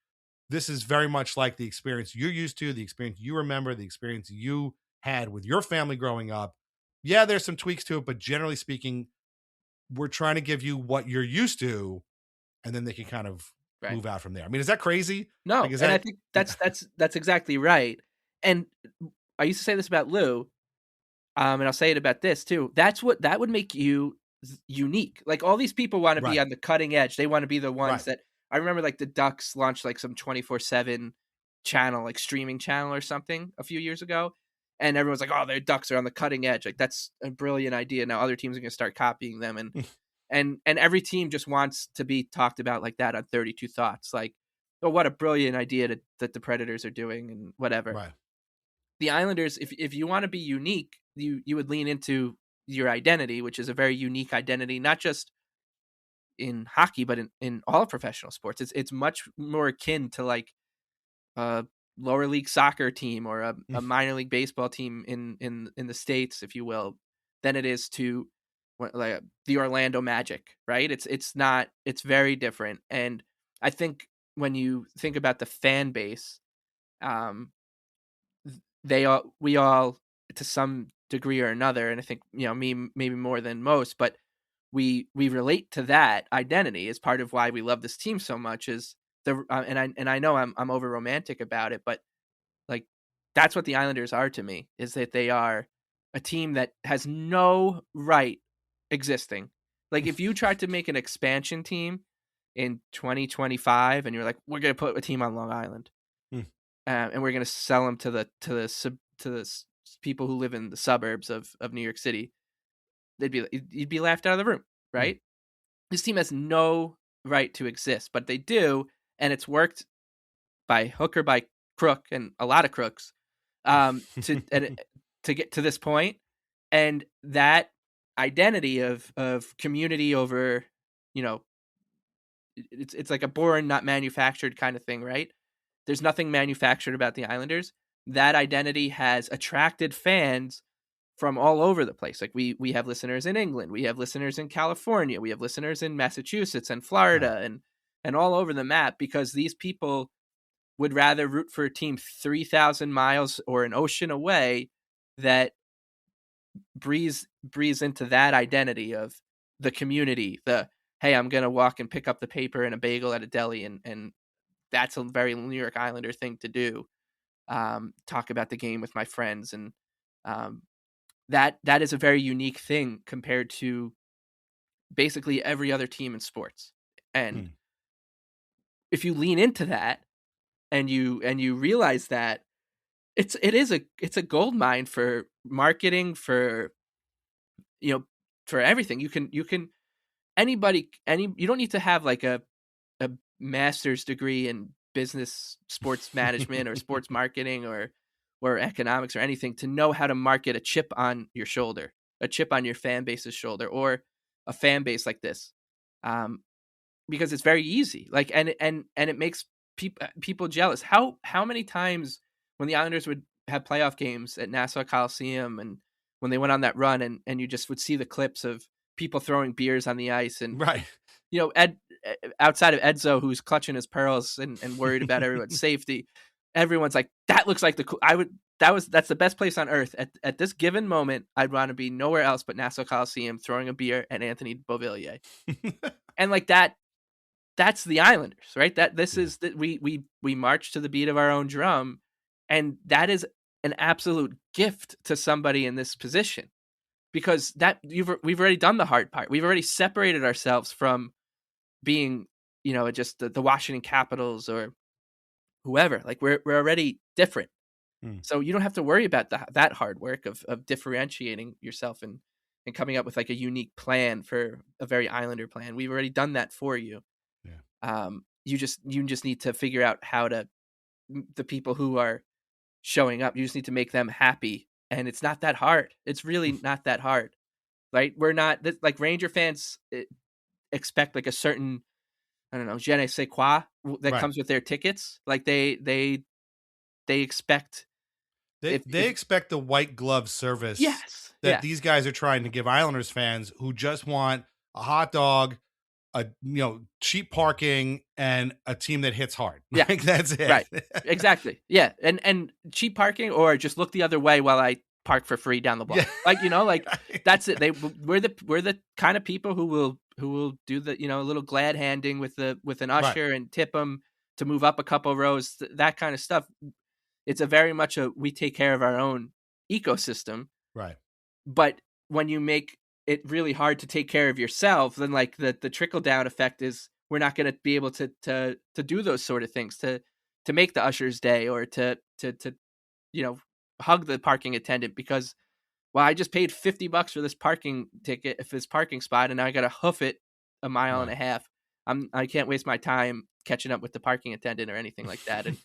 this is very much like the experience you're used to, the experience you remember, the experience you had with your family growing up. Yeah, there's some tweaks to it, but generally speaking, we're trying to give you what you're used to, and then they can kind of move out from there. I mean, is that crazy? No, like, I think that's exactly right. And I used to say this about Lou, and I'll say it about this too. That would make you unique. Like, all these people want to be on the cutting edge. They want to be the ones that, I remember like the Ducks launched like some 24/7 channel, like streaming channel or something a few years ago. And everyone's like, oh, their Ducks are on the cutting edge. Like, that's a brilliant idea. Now other teams are going to start copying them. And every team just wants to be talked about like that on 32 Thoughts. Like, oh, what a brilliant idea that the Predators are doing and whatever. Right. The Islanders, if you want to be unique, you would lean into your identity, which is a very unique identity, not just in hockey, but in all professional sports. It's much more akin to like a lower league soccer team or a minor league baseball team in the States, if you will, than it is to like the Orlando Magic, right? It's very different. And I think when you think about the fan base, we all to some degree or another, and I think, me maybe more than most, but we relate to that identity as part of why we love this team so much. Is and I know I'm over romantic about it, but like, that's what the Islanders are to me, is that they are a team that has no right existing. Like, if you tried to make an expansion team in 2025 and you're like, we're going to put a team on Long Island, and we're going to sell them to the people who live in the suburbs of New York City, you'd be laughed out of the room, right? This team has no right to exist, but they do, and it's worked by hook or by crook, and a lot of crooks, to get to this point. And that identity of community over, it's like a born, not manufactured kind of thing, right? There's nothing manufactured about the Islanders. That identity has attracted fans from all over the place. Like we have listeners in England, we have listeners in California, we have listeners in Massachusetts and Florida and all over the map, because these people would rather root for a team 3,000 miles or an ocean away that breathes into that identity of the community, hey, I'm going to walk and pick up the paper and a bagel at a deli, and that's a very New York Islander thing to do. Talk about the game with my friends, and that is a very unique thing compared to basically every other team in sports. And if you lean into that and you realize that it's a gold mine for marketing, for for everything. You can you don't need to have like a master's degree in business, sports management, or sports marketing, or economics, or anything to know how to market a chip on your shoulder, a chip on your fan base's shoulder, or a fan base like this, because it's very easy. Like, and it makes people jealous. How many times when the Islanders would have playoff games at Nassau Coliseum, and when they went on that run, and you just would see the clips of people throwing beers on the ice, and outside of Edzo, who's clutching his pearls and worried about everyone's safety, everyone's like, that looks like that's the best place on earth. At this given moment, I'd want to be nowhere else but Nassau Coliseum throwing a beer at Anthony Beauvillier. And like that's the Islanders, right? Is that we march to the beat of our own drum, and that is an absolute gift to somebody in this position, because we've already done the hard part. We've already separated ourselves from being, just the Washington Capitals or whoever. Like we're already different. So you don't have to worry about that hard work of differentiating yourself and coming up with like a unique plan for a very Islander plan. We've already done that for you. Yeah. You just need to figure out how to, the people who are showing up, you just need to make them happy. And it's not that hard. It's really not that hard. Right? We're not like Ranger fans expect like a certain, I don't know, je ne sais quoi that comes with their tickets. Like they expect. They expect the white glove service. Yes. That these guys are trying to give Islanders fans who just want a hot dog, cheap parking, and a team that hits hard. Yeah. Like, that's it. Right. Exactly. Yeah. And cheap parking, or just look the other way while I park for free down the block. Yeah. That's it. We're the kind of people who will do the, a little glad handing with an usher and tip them to move up a couple rows, that kind of stuff. It's a very much we take care of our own ecosystem. Right. But when you make it really hard to take care of yourself, then like the trickle down effect is we're not going to be able to do those sort of things, to make the usher's day, or to hug the parking attendant because, well, I just paid $50 for this parking ticket, this parking spot, and now I got to hoof it a mile and a half. I can't waste my time catching up with the parking attendant or anything like that. And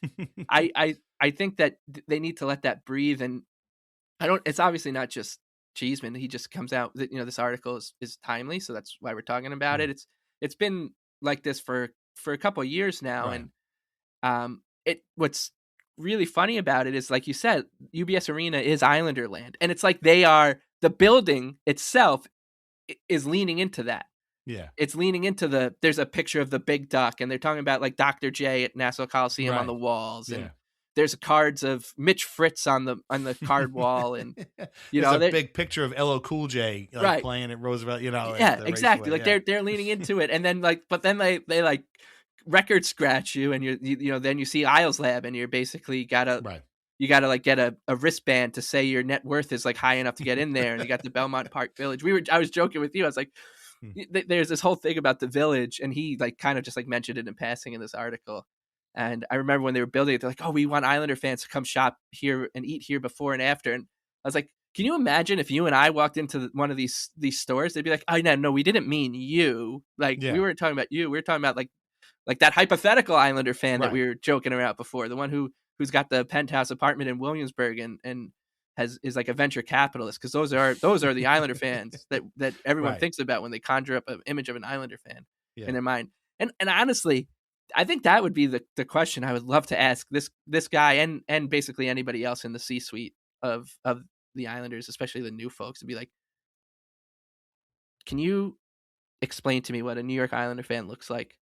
I think that they need to let that breathe. And it's obviously not just Cheeseman. He just comes out that, this article is timely. So that's why we're talking about it. It's been like this for a couple of years now. Right. And what's really funny about it is, like you said, UBS Arena is Islander land. And it's like the building itself is leaning into that. Yeah. It's leaning into there's a picture of the big duck, and they're talking about like Dr. J at Nassau Coliseum on the walls. And there's cards of Mitch Fritz on the card wall. And, there's a big picture of LL Cool J playing at Roosevelt, Yeah, exactly. Like they're leaning into it. And then but then they like record scratch you, and then you see Isles Lab, and you're basically you gotta like get a wristband to say your net worth is like high enough to get in there. And you got the Belmont Park Village. I was joking with you. I was like, there's this whole thing about the village, and he like kind of just like mentioned it in passing in this article. And I remember when they were building it, they're like, oh, we want Islander fans to come shop here and eat here before and after. And I was like, can you imagine if you and I walked into one of these stores? They'd be like, oh, no, we didn't mean you. Like, we weren't talking about you. We were talking about like that hypothetical Islander fan that we were joking about before, the one who's got the penthouse apartment in Williamsburg and is like a venture capitalist, because those are the Islander fans that everyone Right. thinks about when they conjure up an image of an Islander fan Yeah. in their mind. And honestly, I think that would be the question I would love to ask this guy and basically anybody else in the C-suite of the Islanders, especially the new folks, to be like, can you explain to me what a New York Islander fan looks like?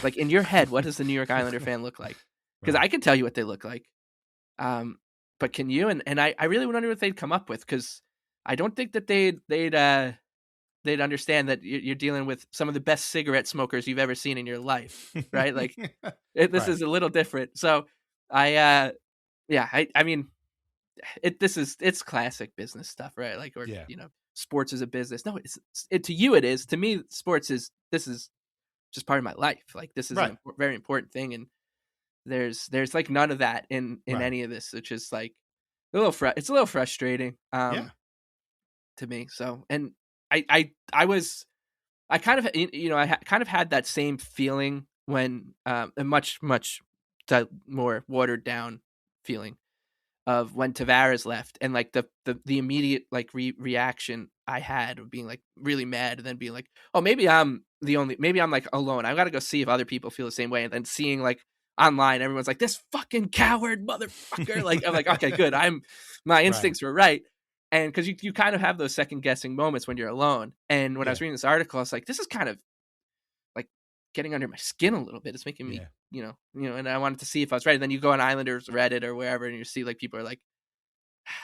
Like, in your head, what does the New York Islander fan look like? Because I can tell you what they look like. But can you? And I really wonder what they'd come up with, because I don't think that they'd understand that you're dealing with some of the best cigarette smokers you've ever seen in your life, right? Like, this is a little different. So I mean, it's classic business stuff, right? Like, or sports is a business. No, to you it is. To me, sports is just part of my life. Like, this is a very important thing, and there's like none of that in any of this, which is like it's a little frustrating to me. So, and I kind of had that same feeling when a much more watered down feeling of when Tavares left, and like the immediate like reaction I had of being like really mad, and then being like, oh, maybe I'm like alone. I've got to go see if other people feel the same way. And then seeing like online, everyone's like, this fucking coward motherfucker. Like, I'm like, okay, good. My instincts were right. And because you kind of have those second guessing moments when you're alone. And when I was reading this article, I was like, this is kind of like getting under my skin a little bit. It's making me, and I wanted to see if I was right. And then you go on Islanders Reddit or wherever, and you see like people are like,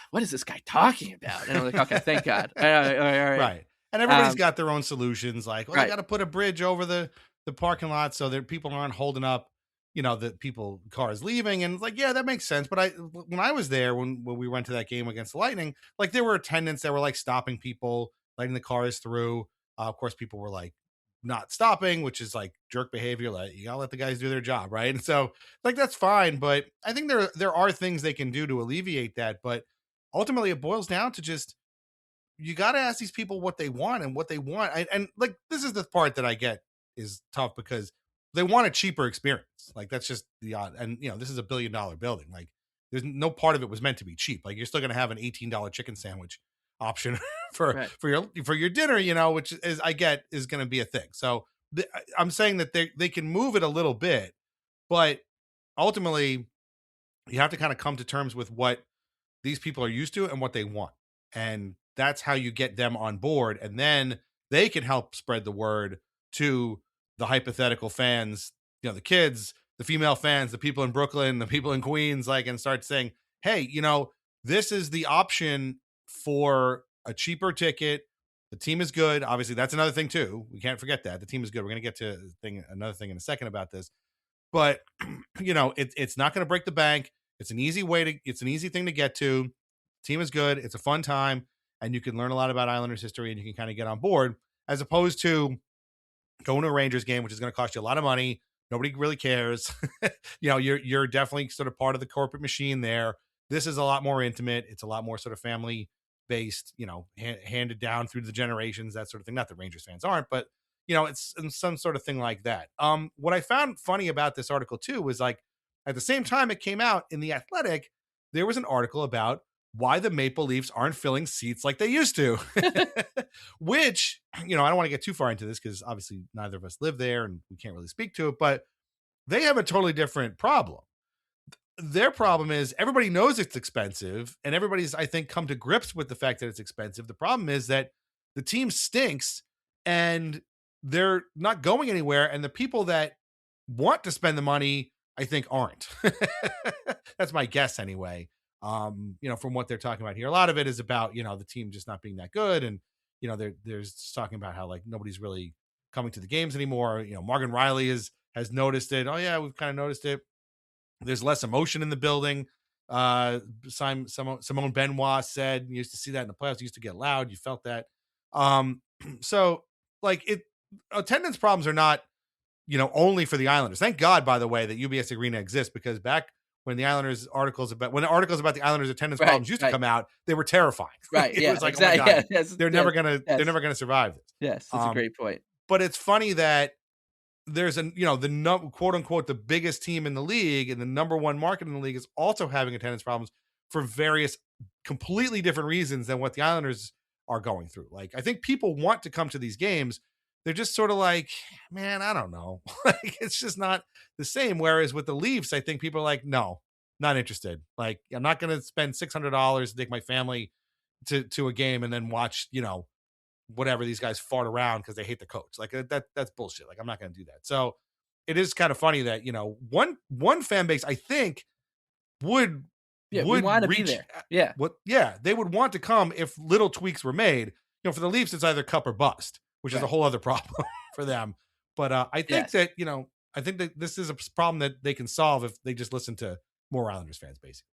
what is this guy talking about? And I'm like, okay, thank God. All right. Right. And everybody's got their own solutions. Like, well, they got to put a bridge over the parking lot so that people aren't holding up, the cars leaving. And it's like, yeah, that makes sense. But when I was there, when we went to that game against the Lightning, like there were attendants that were like stopping people, letting the cars through. Of course, people were like not stopping, which is like jerk behavior. Like, you gotta let the guys do their job, right? And so like that's fine. But I think there are things they can do to alleviate that. But ultimately, it boils down to just, you got to ask these people what they want and what they want. And like, this is the part that I get is tough, because they want a cheaper experience. Like, that's just the odd. And, this is $1 billion building. Like, there's no part of it was meant to be cheap. Like, you're still going to have an $18 chicken sandwich option for your dinner, which is, I get, is going to be a thing. So I'm saying that they can move it a little bit, but ultimately you have to kind of come to terms with what these people are used to and what they want. And that's how you get them on board. And then they can help spread the word to the hypothetical fans, the kids, the female fans, the people in Brooklyn, the people in Queens, like, and start saying, hey, this is the option for a cheaper ticket. The team is good. Obviously, that's another thing too. We can't forget that the team is good. We're going to get to another thing in a second about this, but it's not going to break the bank. It's an easy thing to get to. Team is good. It's a fun time, and you can learn a lot about Islanders history, and you can kind of get on board, as opposed to going to a Rangers game, which is going to cost you a lot of money. Nobody really cares. You're definitely sort of part of the corporate machine there. This is a lot more intimate. It's a lot more sort of family based, handed down through the generations, that sort of thing. Not that Rangers fans aren't, but it's some sort of thing like that. What I found funny about this article too was, like, at the same time it came out in The Athletic, there was an article about why the Maple Leafs aren't filling seats like they used to, which, I don't want to get too far into this because obviously neither of us live there and we can't really speak to it, but they have a totally different problem. Their problem is everybody knows it's expensive, and everybody's, I think, come to grips with the fact that it's expensive. The problem is that the team stinks and they're not going anywhere. And the people that want to spend the money, I think, aren't. That's my guess anyway. From what they're talking about here, a lot of it is about, the team just not being that good. And, there's just talking about how, like, nobody's really coming to the games anymore. Morgan Riley has noticed it. Oh yeah, we've kind of noticed it. There's less emotion in the building. Simone Benoit said, you used to see that in the playoffs. It used to get loud. You felt that. So like, attendance problems are not, only for the Islanders. Thank God, by the way, that UBS Arena exists, because back when the articles about the Islanders attendance problems used to come out, they were terrifying. Right. It was like, exactly. Oh my God, they're never gonna survive this. Yes, that's a great point. But it's funny that there's quote unquote the biggest team in the league and the number one market in the league is also having attendance problems, for various completely different reasons than what the Islanders are going through. Like, I think people want to come to these games. They're just sort of like, man, I don't know. Like, it's just not the same. Whereas with the Leafs, I think people are like, no, not interested. Like, I'm not going to spend $600 to take my family to a game and then watch, whatever these guys fart around because they hate the coach. Like, that's bullshit. Like, I'm not going to do that. So it is kind of funny that, one fan base, I think, would want to be there. Yeah. They would want to come if little tweaks were made. For the Leafs, it's either cup or bust, which is a whole other problem for them. But I think that, I think that this is a problem that they can solve if they just listen to more Islanders fans, basically.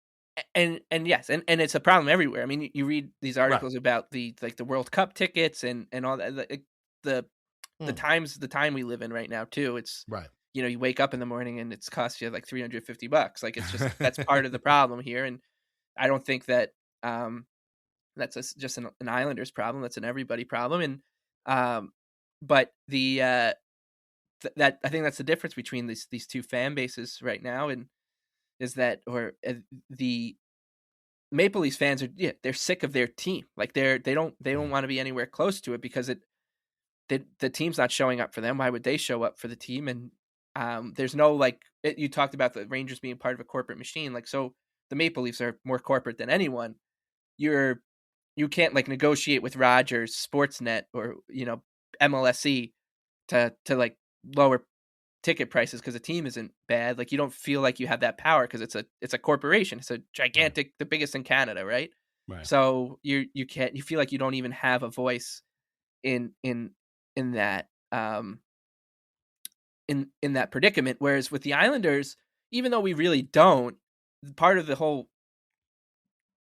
And yes, and it's a problem everywhere. I mean, you read these articles about the World Cup tickets and all that, the time we live in right now too. It's you wake up in the morning and it's cost you like $350. Like, it's just, that's part of the problem here. And I don't think that that's just an Islanders problem. That's an everybody problem. And but that I think that's the difference between these two fan bases right now, and is that the Maple Leafs fans are they're sick of their team. Like, they don't want to be anywhere close to it because the team's not showing up for them. Why would they show up for the team? And there's no you talked about the Rangers being part of a corporate machine. Like, so the Maple Leafs are more corporate than anyone. You can't negotiate with Rogers, Sportsnet, or MLSE to lower ticket prices because the team isn't bad. Like, you don't feel like you have that power because it's a corporation. It's a gigantic, the biggest in Canada, right? So you feel like you don't even have a voice in that in that predicament. Whereas with the Islanders, even though we really don't, part of the whole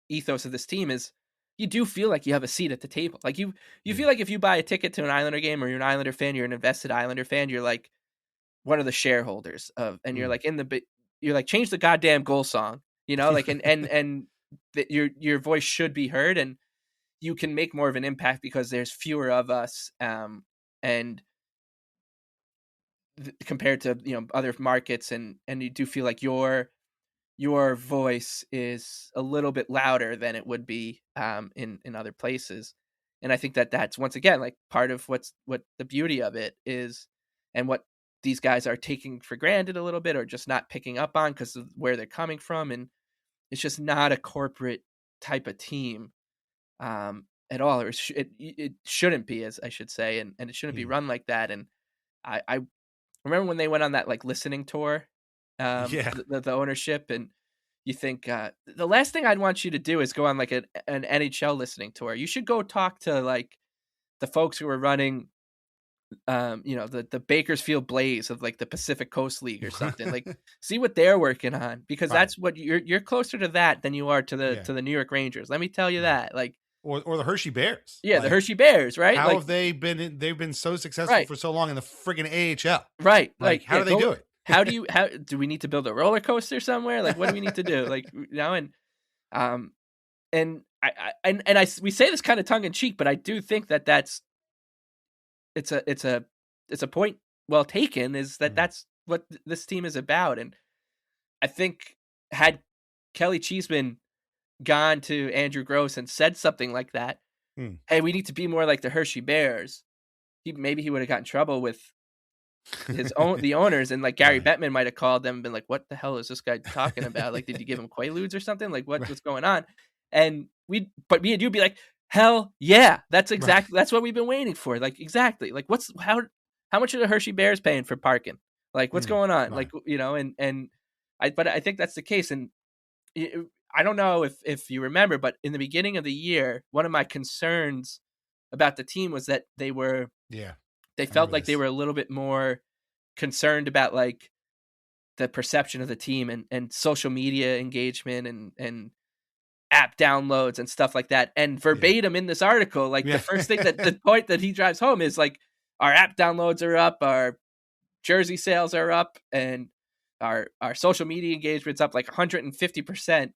ethos of this team is you do feel like you have a seat at the table. Like, you feel like if you buy a ticket to an Islander game, or you're an Islander fan, you're an invested Islander fan, you're like one of the shareholders of, and you're like you're like, change the goddamn goal song, and your voice should be heard, and you can make more of an impact because there's fewer of us, and compared to other markets, and you do feel like your voice is a little bit louder than it would be in other places. And I think that's once again like part of what the beauty of it is, and what these guys are taking for granted a little bit, or just not picking up on because of where they're coming from. And it's just not a corporate type of team at all. Or it shouldn't be, as I should say, and it shouldn't be run like that. And I remember when they went on that listening tour, the ownership, and you think the last thing I'd want you to do is go on an NHL listening tour. You should go talk to the folks who are running the Bakersfield Blaze of the Pacific Coast League or something. See what they're working on, because that's what you're closer to that than you are to the New York Rangers. Let me tell you that. Or the Hershey Bears. Yeah, the Hershey Bears, right? How have they been? They've been so successful for so long in the friggin' AHL, right? How do they do it? How do we need to build a roller coaster somewhere? What do we need to do? We say this kind of tongue in cheek, but I do think it's a point well taken, is that's what this team is about. And I think had Kelly Cheeseman gone to Andrew Gross and said something like that, hey, we need to be more like the Hershey Bears, maybe he would have got in trouble with the owners, and Gary Bettman might have called them and been like, what the hell is this guy talking about? Did you give him Quaaludes or something? What's going on? And me and you'd be like, hell yeah, that's exactly that's what we've been waiting for. Exactly. How much are the Hershey Bears paying for parking? What's going on? But I think that's the case. And I don't know if you remember, but in the beginning of the year, one of my concerns about the team was that they felt like they were a little bit more concerned about the perception of the team and social media engagement and app downloads and stuff like that. And verbatim in this article, the first thing the point that he drives home is our app downloads are up, our jersey sales are up, and our social media engagement's up 150%.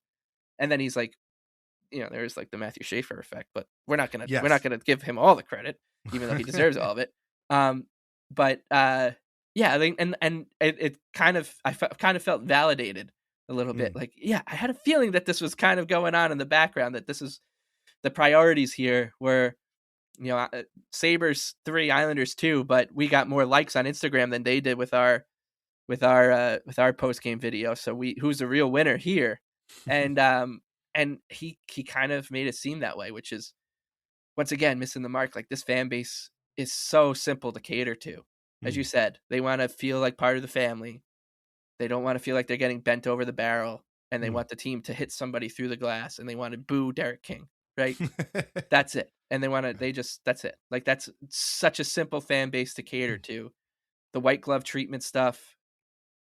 And then he's there's the Matthew Schaefer effect, but we're not gonna give him all the credit, even though he deserves all of it. I think, and it kind of, I kind of felt validated a little bit. Like, yeah, I had a feeling that this was kind of going on in the background, that this is the priorities here were, Sabres 3, Islanders 2, but we got more likes on Instagram than they did with our post game video. So who's the real winner here? And he kind of made it seem that way, which is once again missing the mark. Like, this fan base is so simple to cater to. As you said, they want to feel like part of the family. They don't want to feel like they're getting bent over the barrel, and they want the team to hit somebody through the glass, and they want to boo Derek King, right? That's it. And that's it. Like, that's such a simple fan base to cater to. The white glove treatment stuff,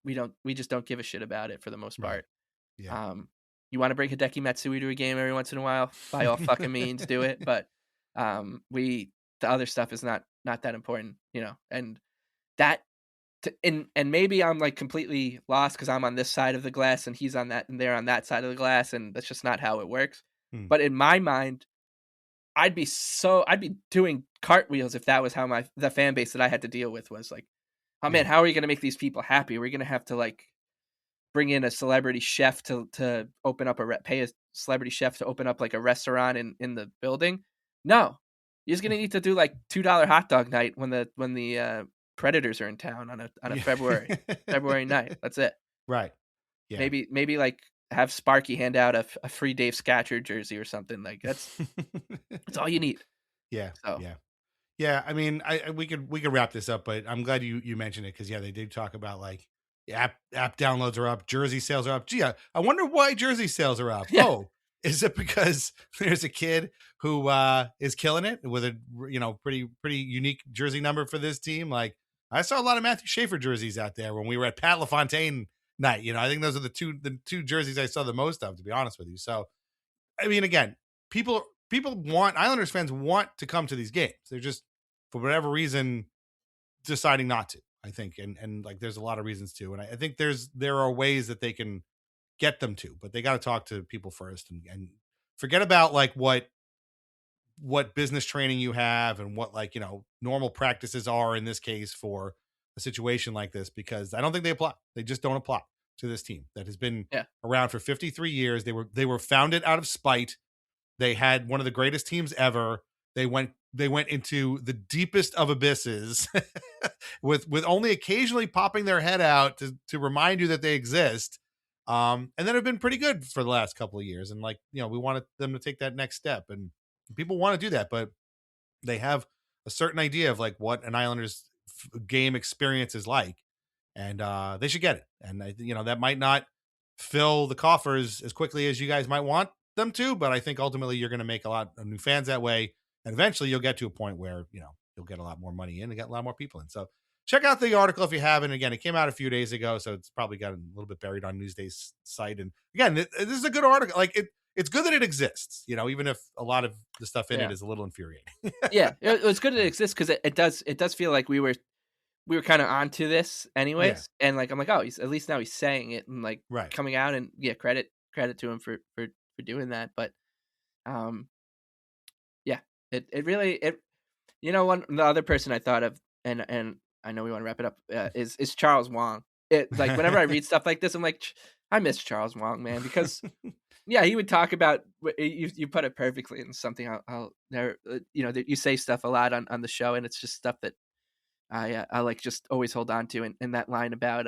we just don't give a shit about it for the most part. Yeah. You want to bring Hideki Matsui to a game every once in a while, by all fucking means, do it. But the other stuff is not that important, and that. And maybe I'm like completely lost because I'm on this side of the glass and he's on that, and they're on that side of the glass, and that's just not how it works. But in my mind, I'd be doing cartwheels if that was how the fan base that I had to deal with was like, oh man, how are we going to make these people happy? We're going to have to like bring in a celebrity chef to open up pay a celebrity chef to open up like a restaurant in the building. No, you're just going to need to do like $2 hot dog night when the Predators are in town on a February night. That's it. Right. Yeah. Maybe like have Sparky hand out a free Dave Scatcher jersey or something. Like, that's all you need. Yeah. So. Yeah. I mean, we could wrap this up, but I'm glad you mentioned it because they did talk about like app downloads are up, jersey sales are up. Gee, I wonder why jersey sales are up. Yeah. Oh, is it because there's a kid who is killing it with a pretty unique jersey number for this team? Like, I saw a lot of Matthew Schaefer jerseys out there when we were at Pat LaFontaine night. I think those are the two jerseys I saw the most of, to be honest with you. So, I mean, again, people want, Islanders fans want to come to these games. They're just, for whatever reason, deciding not to, I think. And like, there's a lot of reasons too. And I think there are ways that they can get them to, but they got to talk to people first and forget about like what business training you have and what like, normal practices are in this case for a situation like this, because I don't think they apply. They just don't apply to this team that has been around for 53 years. They were founded out of spite. They had one of the greatest teams ever. They went into the deepest of abysses with only occasionally popping their head out to remind you that they exist. And then have been pretty good for the last couple of years. And like, we wanted them to take that next step, and people want to do that, but they have a certain idea of like what an Islanders game experience is like, and they should get it. And that might not fill the coffers as quickly as you guys might want them to, but I think ultimately you're going to make a lot of new fans that way, and eventually you'll get to a point where you'll get a lot more money in and get a lot more people in. So check out the article if you haven't. Again, it came out a few days ago, so it's probably got a little bit buried on Newsday's site. And again, this is a good article. Like, it's good that it exists, even if a lot of the stuff in it is a little infuriating. Yeah, it's good that it exists because it does feel like we were kind of onto this anyways. Yeah. And like, I'm like, oh, at least now he's saying it and like coming out, and credit to him for doing that. But it really the other person I thought of, and I know we want to wrap it up, is Charles Wang. It like whenever I read stuff like this, I'm like, I miss Charles Wang, man, because he would talk about, you put it perfectly, and something I'll never, you say stuff a lot on the show, and it's just stuff that I like just always hold on to. And that line about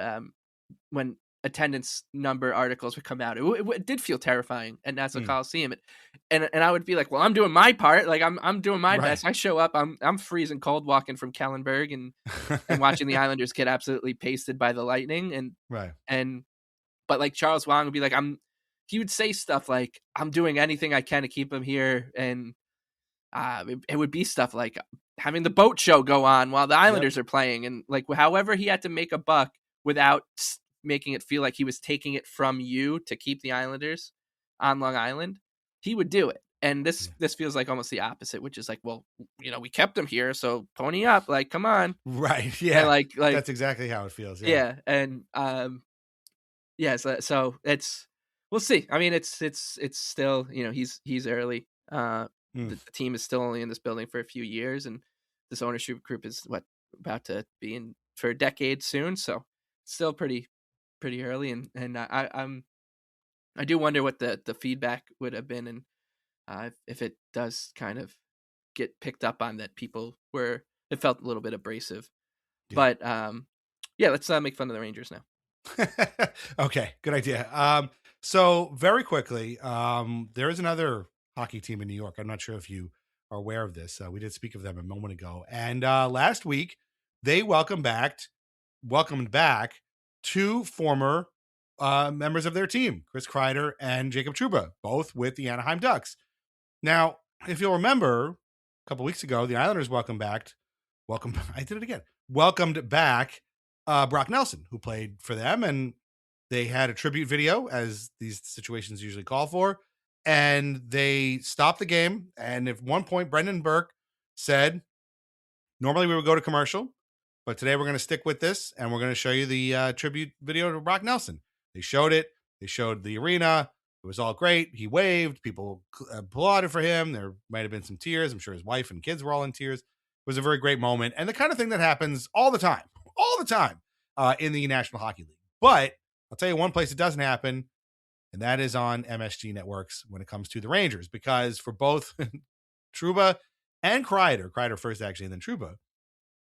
when attendance number articles would come out, it did feel terrifying at Nassau Coliseum, and I would be like, well, I'm doing my part, like I'm doing my best. I show up, I'm freezing cold walking from Kellenberg and watching the Islanders get absolutely pasted by the Lightning, but like Charles Wang would be like, he would say stuff like, I'm doing anything I can to keep him here, and it would be stuff like having the boat show go on while the Islanders are playing, and like however he had to make a buck without making it feel like he was taking it from you to keep the Islanders on Long Island, he would do it. And this feels like almost the opposite, which is like, well, we kept them here, so pony up, like, come on. Right. Yeah. And like that's exactly how it feels. Yeah. And so it's, we'll see. I mean, it's still, he's early. The team is still only in this building for a few years, and this ownership group is about to be in for a decade soon. So still pretty early. And I'm I do wonder what the feedback would have been, and if it does kind of get picked up on that it felt a little bit abrasive. Yeah. But let's make fun of the Rangers now. Okay, good idea. So very quickly, there is another hockey team in New York. I'm not sure if you are aware of this. We did speak of them a moment ago. And last week, they welcomed back 2 former members of their team, Chris Kreider and Jakob Trouba, both with the Anaheim Ducks. Now, if you'll remember, a couple weeks ago, the Islanders welcomed back Brock Nelson, who played for them, and they had a tribute video, as these situations usually call for, and they stopped the game. And at one point, Brendan Burke said, normally we would go to commercial, but today we're going to stick with this, and we're going to show you the tribute video to Brock Nelson. They showed it. They showed the arena. It was all great. He waved. People applauded for him. There might have been some tears. I'm sure his wife and kids were all in tears. It was a very great moment, and the kind of thing that happens all the time in the National Hockey League. But I'll tell you one place it doesn't happen, and that is on MSG networks when it comes to the Rangers, because for both Trouba and Kreider first actually, and then Trouba,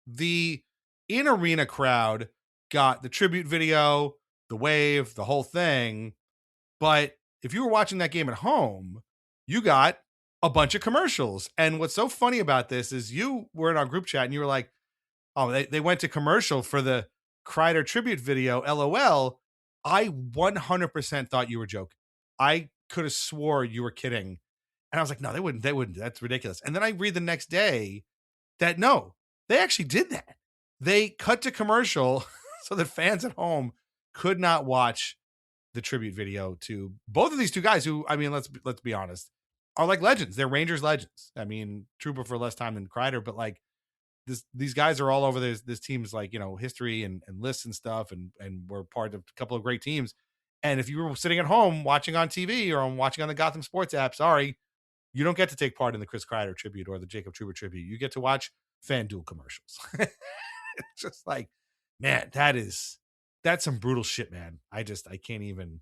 the in-arena crowd got the tribute video, the wave, the whole thing. But if you were watching that game at home, you got a bunch of commercials. And what's so funny about this is you were in our group chat and you were like, oh, they went to commercial for the Kreider tribute video, LOL. I 100% thought you were joking. I could have swore you were kidding. And I was like, no, they wouldn't. That's ridiculous. And then I read the next day that no, they actually did that. They cut to commercial so that fans at home could not watch the tribute video to both of these 2 guys who, I mean, let's be honest, are like legends. They're Rangers legends. I mean, Trouba for less time than Kreider, but like these guys are all over this team's like, history and lists and stuff. And we're part of a couple of great teams. And if you were sitting at home watching on TV or watching on the Gotham Sports app, sorry, you don't get to take part in the Chris Kreider tribute or the Jakob Trouba tribute. You get to watch FanDuel commercials. It's just like, man, that's some brutal shit, man. I can't even.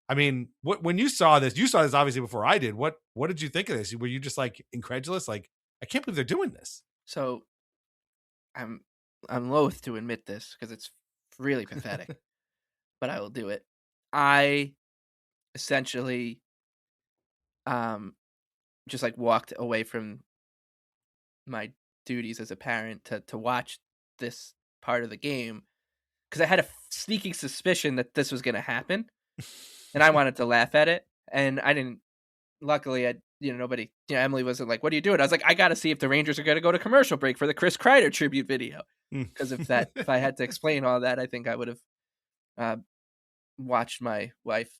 I mean, when you saw this obviously before I did. What did you think of this? Were you just like incredulous? Like, I can't believe they're doing this. So I'm loath to admit this because it's really pathetic, but I will do it. I essentially just like walked away from my duties as a parent to watch this part of the game because I had a sneaking suspicion that this was going to happen, and I wanted to laugh at it, and I didn't. Luckily, nobody. Emily wasn't like, "What are you doing?" I was like, "I got to see if the Rangers are going to go to commercial break for the Chris Kreider tribute video." Because if I had to explain all that, I think I would have watched my wife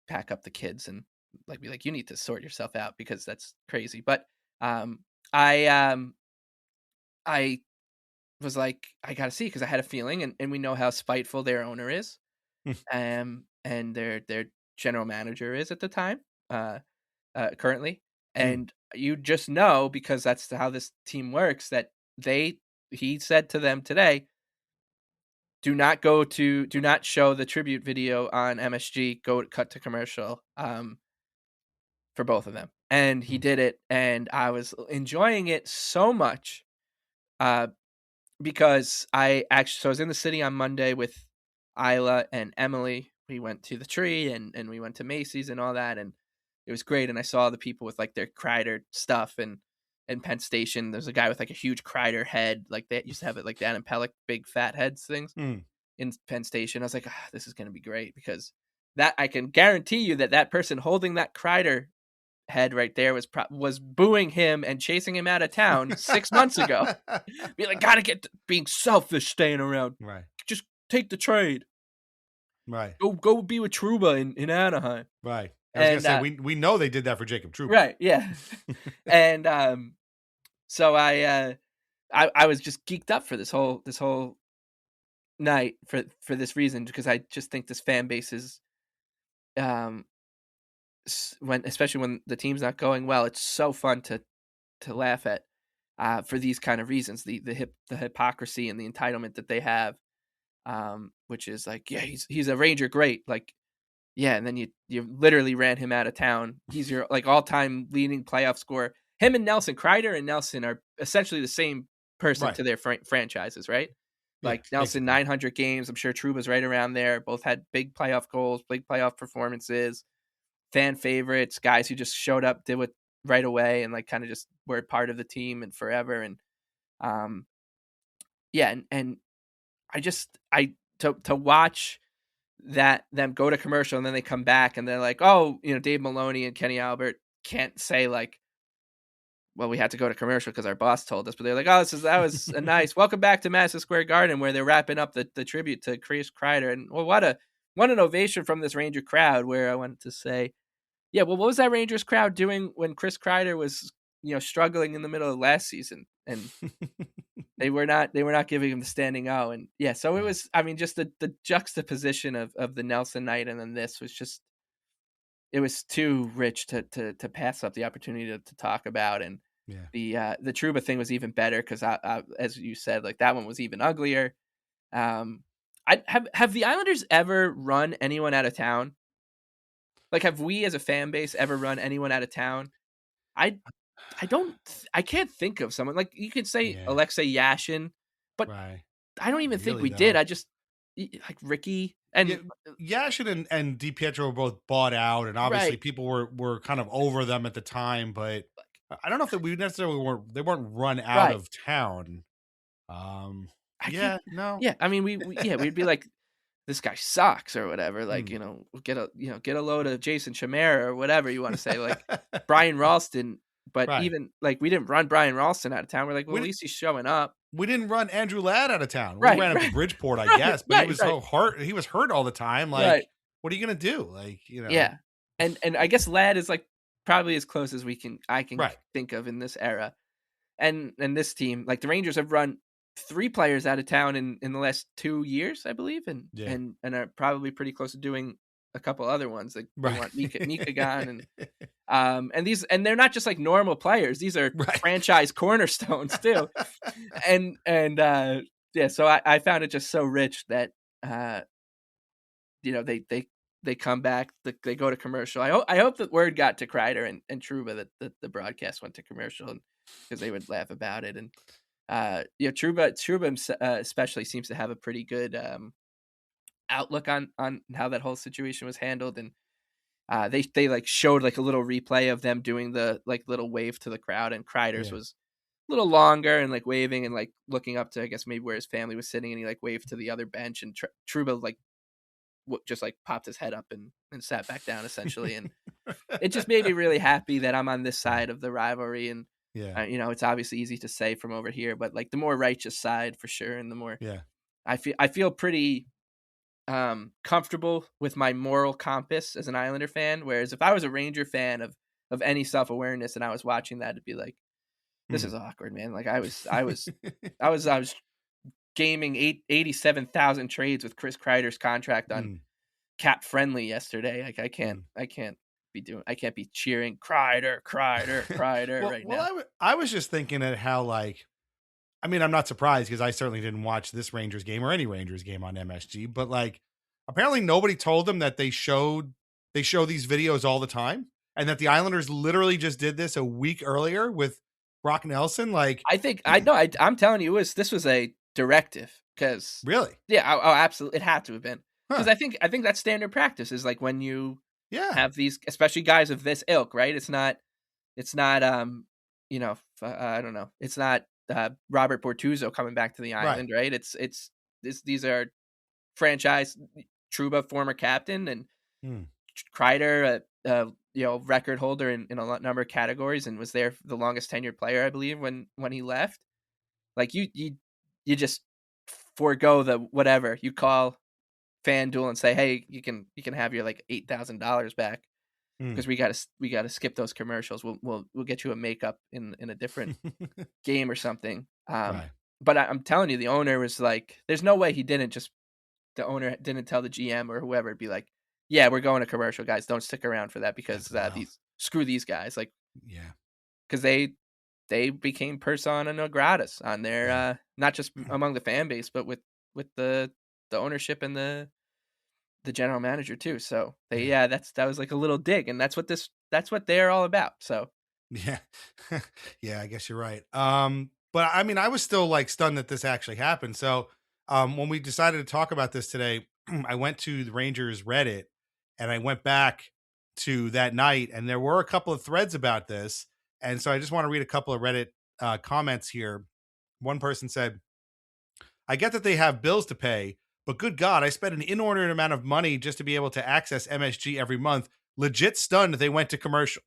pack up the kids and like be like, "You need to sort yourself out because that's crazy." But I was like, I got to see because I had a feeling, and we know how spiteful their owner is, and their general manager is at the time, currently, and you just know because that's how this team works that he said to them today, do not show the tribute video on MSG, cut to commercial, for both of them. And he did it. And I was enjoying it so much, because I was in the city on Monday with Isla and Emily. We went to the Tree and we went to Macy's and all that. And it was great. And I saw the people with like their Kreider stuff and Penn Station. There's a guy with like a huge Kreider head. Like they used to have it like the Adam Pelech big fat heads things in Penn Station. I was like, this is going to be great because that I can guarantee you that person holding that Kreider head right there was booing him and chasing him out of town 6 months ago. Be like, gotta get being selfish, staying around. Right. Just take the trade. Right. Go be with Trouba in Anaheim. Right. I was gonna say we know they did that for Jakob Trouba. Right. Yeah. And so I was just geeked up for this whole night for this reason because I just think this fan base is especially when the team's not going well, it's so fun to laugh at for these kind of reasons, the hypocrisy and the entitlement that they have, which is like, yeah, he's a Ranger, great. Like, Yeah, and then you literally ran him out of town. He's your like all-time leading playoff scorer. Him and Nelson, Kreider and Nelson are essentially the same person to their franchises, right? Like Nelson, 900 games. I'm sure Trouba's right around there. Both had big playoff goals, big playoff performances, fan favorites, guys who just showed up, did it right away, and like kind of just were part of the team and forever. And and to watch them go to commercial and then they come back and they're like, oh, Dave Maloney and Kenny Albert can't say like, well, we had to go to commercial because our boss told us, but they're like, oh, that was a nice welcome back to Madison Square Garden, where they're wrapping up the tribute to Chris Kreider. And well, what an ovation from this Ranger crowd, where I wanted to say, yeah, well, what was that Rangers crowd doing when Chris Kreider was, struggling in the middle of last season? And they were not giving him the standing O. And yeah, so it was, I mean, just the juxtaposition of the Nelson night and then this was just, it was too rich to pass up the opportunity to talk about. And the Trouba thing was even better because I, as you said, like that one was even uglier. Have the Islanders ever run anyone out of town? Like, have we as a fan base ever run anyone out of town? I can't think of someone. Like, you could say Alexei Yashin, but I don't even think we did. I just like Ricky and Yashin and DiPietro were both bought out, and obviously people were kind of over them at the time. But I don't know if we necessarily weren't run out of town. I mean we'd be like, this guy sucks or whatever. Like, get a load of Jason Chimera or whatever you want to say. Like Brian Ralston. But even like we didn't run Brian Ralston out of town. We're like, well, at least he's showing up. We didn't run Andrew Ladd out of town. We ran him to Bridgeport, I guess. But he was so hurt. He was hurt all the time. Like, what are you gonna do? Like, Yeah, and I guess Ladd is like probably as close as I can think of in this era. And this team, like the Rangers, have run 3 players out of town in the last 2 years, I believe, and are probably pretty close to doing a couple other ones. Like we want Mika gone and they're not just like normal players. These are franchise cornerstones too. and so I found it just so rich that they come back, they go to commercial. I hope that word got to Kreider and Trouba that the broadcast went to commercial, and because they would laugh about it. And Trouba especially seems to have a pretty good outlook on how that whole situation was handled. And they like showed like a little replay of them doing the like little wave to the crowd, and Kreider's was a little longer and like waving and like looking up to, I guess, maybe where his family was sitting, and he like waved to the other bench, and Trouba like just like popped his head up and sat back down essentially. And it just made me really happy that I'm on this side of the rivalry. And it's obviously easy to say from over here, but like the more righteous side for sure. And the more I feel pretty comfortable with my moral compass as an Islander fan. Whereas if I was a Ranger fan of any self-awareness and I was watching that, it'd be like, this is awkward, man. Like I was gaming 87,000 trades with Chris Kreider's contract on Cap Friendly yesterday. Like I can't be cheering Kreider right now. Well, I was just thinking at how, like, I mean, I'm not surprised because I certainly didn't watch this Rangers game or any Rangers game on MSG, but like apparently nobody told them that they show these videos all the time, and that the Islanders literally just did this a week earlier with Brock Nelson. Like, I'm telling you, this was a directive. Because really, absolutely, it had to have been, because I think that's standard practice is like when you have these, especially guys of this ilk, right? It's not I don't know, it's not Robert Bortuzzo coming back to the island, right? These are franchise. Trouba, former captain, and Kreider, record holder in a number of categories, and was there the longest tenured player, I believe, when he left. Like you just forego the whatever, you call FanDuel and say, hey, you can have your like $8,000 back because we gotta skip those commercials. We'll get you a makeup in a different game or something. But I'm telling you, the owner was like, there's no way the owner didn't tell the GM or whoever. It'd be like, yeah, we're going to commercial, guys. Don't stick around for that because screw these guys. Like, because they became persona non gratis on their not just among the fan base, but with the ownership and the the general manager too. So that was like a little dig, and that's what they're all about. So Yeah. Yeah, I guess you're right. But I mean, I was still like stunned that this actually happened. So when we decided to talk about this today, I went to the Rangers Reddit and I went back to that night, and there were a couple of threads about this. And so I just want to read a couple of Reddit comments here. One person said, I get that they have bills to pay, but good God, I spent an inordinate amount of money just to be able to access MSG every month. Legit stunned they went to commercial.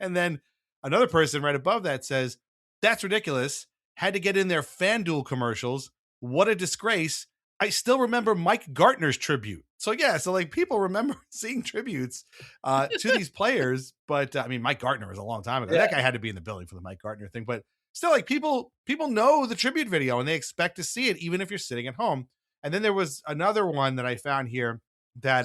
And then another person right above that says, that's ridiculous. Had to get in their FanDuel commercials. What a disgrace. I still remember Mike Gartner's tribute. So like people remember seeing tributes to these players. But I mean, Mike Gartner was a long time ago. Yeah. That guy had to be in the building for the Mike Gartner thing. But still, like people know the tribute video and they expect to see it even if you're sitting at home. And then there was another one that I found here that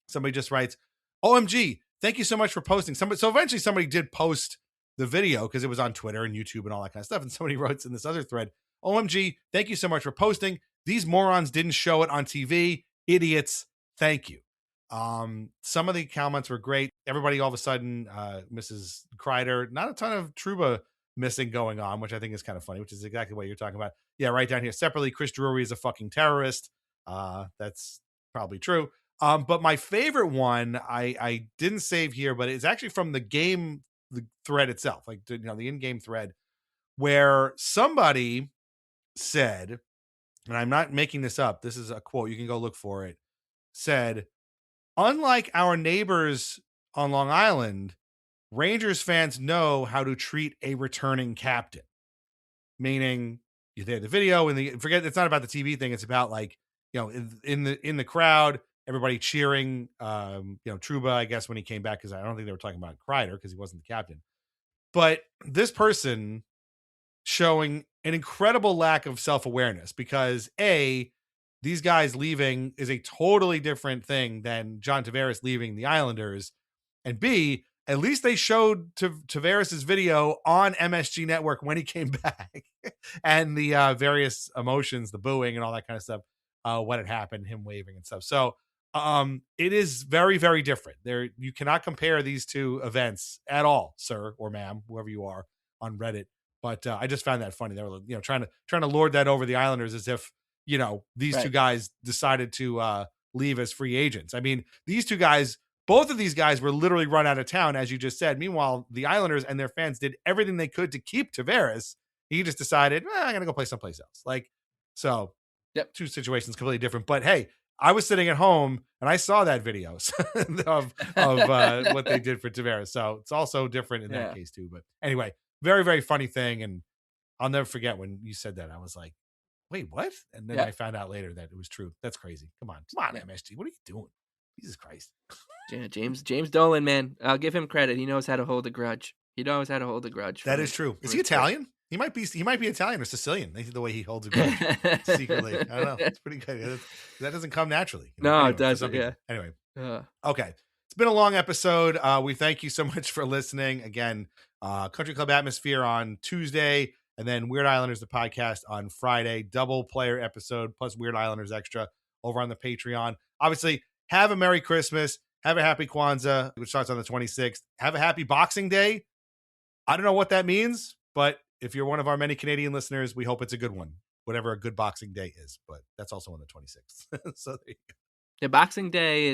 somebody just writes, OMG, thank you so much for posting. So eventually somebody did post the video because it was on Twitter and YouTube and all that kind of stuff. And somebody wrote in this other thread, OMG, thank you so much for posting. These morons didn't show it on TV. Idiots. Thank you. Some of the comments were great. Everybody all of a sudden, Mrs. Kreider, not a ton of Trouba missing going on, which I think is kind of funny, which is exactly what you're talking about. Yeah, right down here. Separately, Chris Drury is a fucking terrorist. That's probably true. But my favorite one, I didn't save here, but it's actually from the thread itself, like, the in-game thread, where somebody said, and I'm not making this up, this is a quote, you can go look for it, said, unlike our neighbors on Long Island, Rangers fans know how to treat a returning captain. Meaning, you had the video and forget it's not about the TV thing, it's about like, in the crowd, everybody cheering, Trouba, I guess, when he came back, because I don't think they were talking about Kreider because he wasn't the captain. But this person showing an incredible lack of self-awareness because these guys leaving is a totally different thing than John Tavares leaving the Islanders. And B, at least they showed Tavares' video on MSG Network when he came back and the various emotions, the booing and all that kind of stuff, what had happened, him waving and stuff. So it is very, very different. You cannot compare these two events at all, sir or ma'am, whoever you are on Reddit. But I just found that funny. They were, trying to lord that over the Islanders as if, these two guys decided to leave as free agents. I mean, both of these guys were literally run out of town, as you just said. Meanwhile, the Islanders and their fans did everything they could to keep Tavares. He just decided, I'm going to go play someplace else. Two situations completely different. But hey, I was sitting at home and I saw that video of what they did for Tavares. So it's also different in that case too. But anyway, very, very funny thing. And I'll never forget when you said that. I was like, wait, what? And then I found out later that it was true. That's crazy. Come on, MSG. What are you doing? Jesus Christ. Yeah, James Dolan, man. I'll give him credit. He knows how to hold a grudge. That is true. Is he Italian? He might be Italian or Sicilian. The way he holds a grudge secretly. I don't know. It's pretty good. That doesn't come naturally. No, it doesn't. Yeah. Anyway. Okay. It's been a long episode. We thank you so much for listening. Again, Country Club Atmosphere on Tuesday, and then Weird Islanders, the podcast, on Friday. Double player episode plus Weird Islanders extra over on the Patreon. Obviously, have a Merry Christmas. Have a happy Kwanzaa, which starts on the 26th. Have a happy Boxing Day. I don't know what that means, but if you're one of our many Canadian listeners, we hope it's a good one, whatever a good Boxing Day is. But that's also on the 26th. So there you go. Yeah, Boxing Day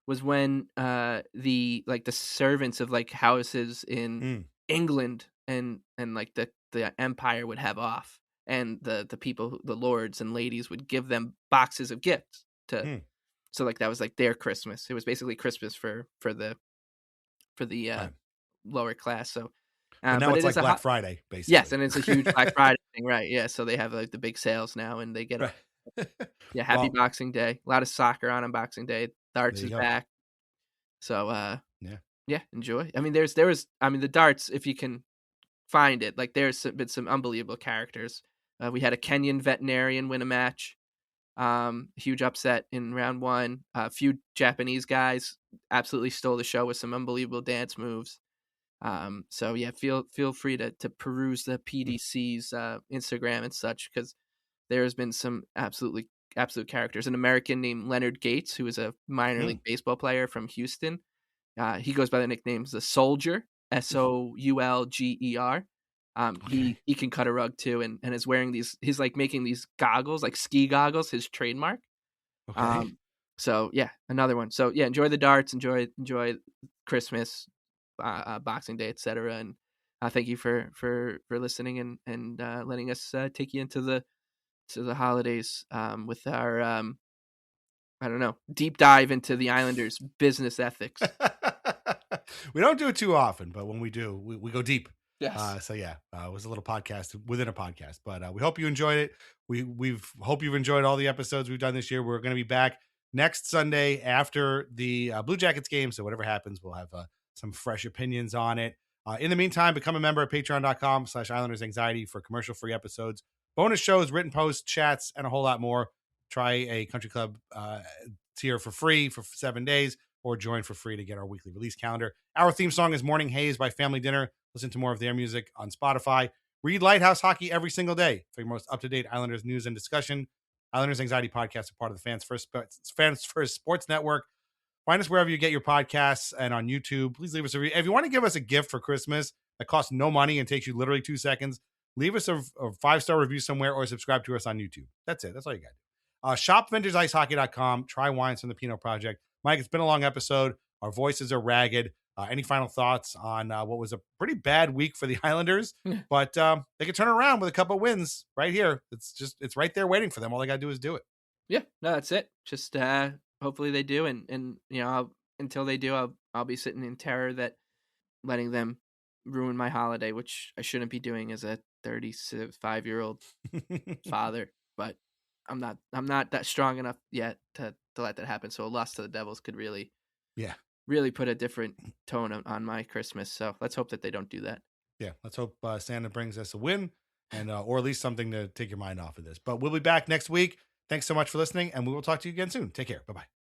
was when the servants of like houses in England and like the empire would have off, and the people, the lords and ladies, would give them boxes of gifts to. So like that was like their Christmas. It was basically Christmas for the lower class. So now it's like Black Friday, basically. Yes, and it's a huge Black Friday thing, right? Yeah, so they have like the big sales now, and they get happy Boxing Day. A lot of soccer on Boxing Day. Darts is back. So enjoy. I mean, there was the darts, if you can find it. Like there's been some unbelievable characters. We had a Kenyan veterinarian win a match. Huge upset in round one. A few Japanese guys absolutely stole the show with some unbelievable dance moves. So yeah, feel free to peruse the PDC's Instagram and such, because there has been some absolutely absolute characters. An American named Leonard Gates, who is a minor league baseball player from Houston. He goes by the nicknames the Soldier, Soulger. He can cut a rug too, and is wearing these. He's like making these goggles, like ski goggles, his trademark. Okay. So yeah, another one. So yeah, enjoy the darts, enjoy Christmas, Boxing Day, etc. And thank you for listening and letting us take you into the holidays with our I don't know, deep dive into the Islanders' business ethics. We don't do it too often, but when we do, we go deep. Yes. So yeah, it was a little podcast within a podcast, but we hope you enjoyed it. We've hope you've enjoyed all the episodes we've done this year. We're going to be back next Sunday after the Blue Jackets game. So whatever happens, we'll have some fresh opinions on it. In the meantime, become a member at patreon.com/Islanders Anxiety for commercial-free episodes, bonus shows, written posts, chats, and a whole lot more. Try a Country Club tier for free for 7 days, or join for free to get our weekly release calendar. Our theme song is Morning Haze by Family Dinner. Listen to more of their music on Spotify. Read Lighthouse Hockey every single day for your most up-to-date Islanders news and discussion. Islanders Anxiety Podcast are part of the Fans First Sports Network. Find us wherever you get your podcasts and on YouTube. Please leave us a review. If you want to give us a gift for Christmas that costs no money and takes you literally 2 seconds, leave us a 5-star review somewhere or subscribe to us on YouTube. That's it. That's all you got to do. Shop VintageIceHockey.com. Try wines from the Pinot Project. Mike, it's been a long episode. Our voices are ragged. Any final thoughts on what was a pretty bad week for the Islanders? But they could turn around with a couple wins right here. It's right there waiting for them. All they got to do is do it. Yeah, no, that's it. Just hopefully they do, and until they do, I'll be sitting in terror that letting them ruin my holiday, which I shouldn't be doing as a 35-year-old father. But I'm not that strong enough yet to let that happen. So a loss to the Devils could really put a different tone on my Christmas. So let's hope that they don't do that. Yeah, let's hope Santa brings us a win, and or at least something to take your mind off of this. But we'll be back next week. Thanks so much for listening, and we will talk to you again soon. Take care. Bye-bye.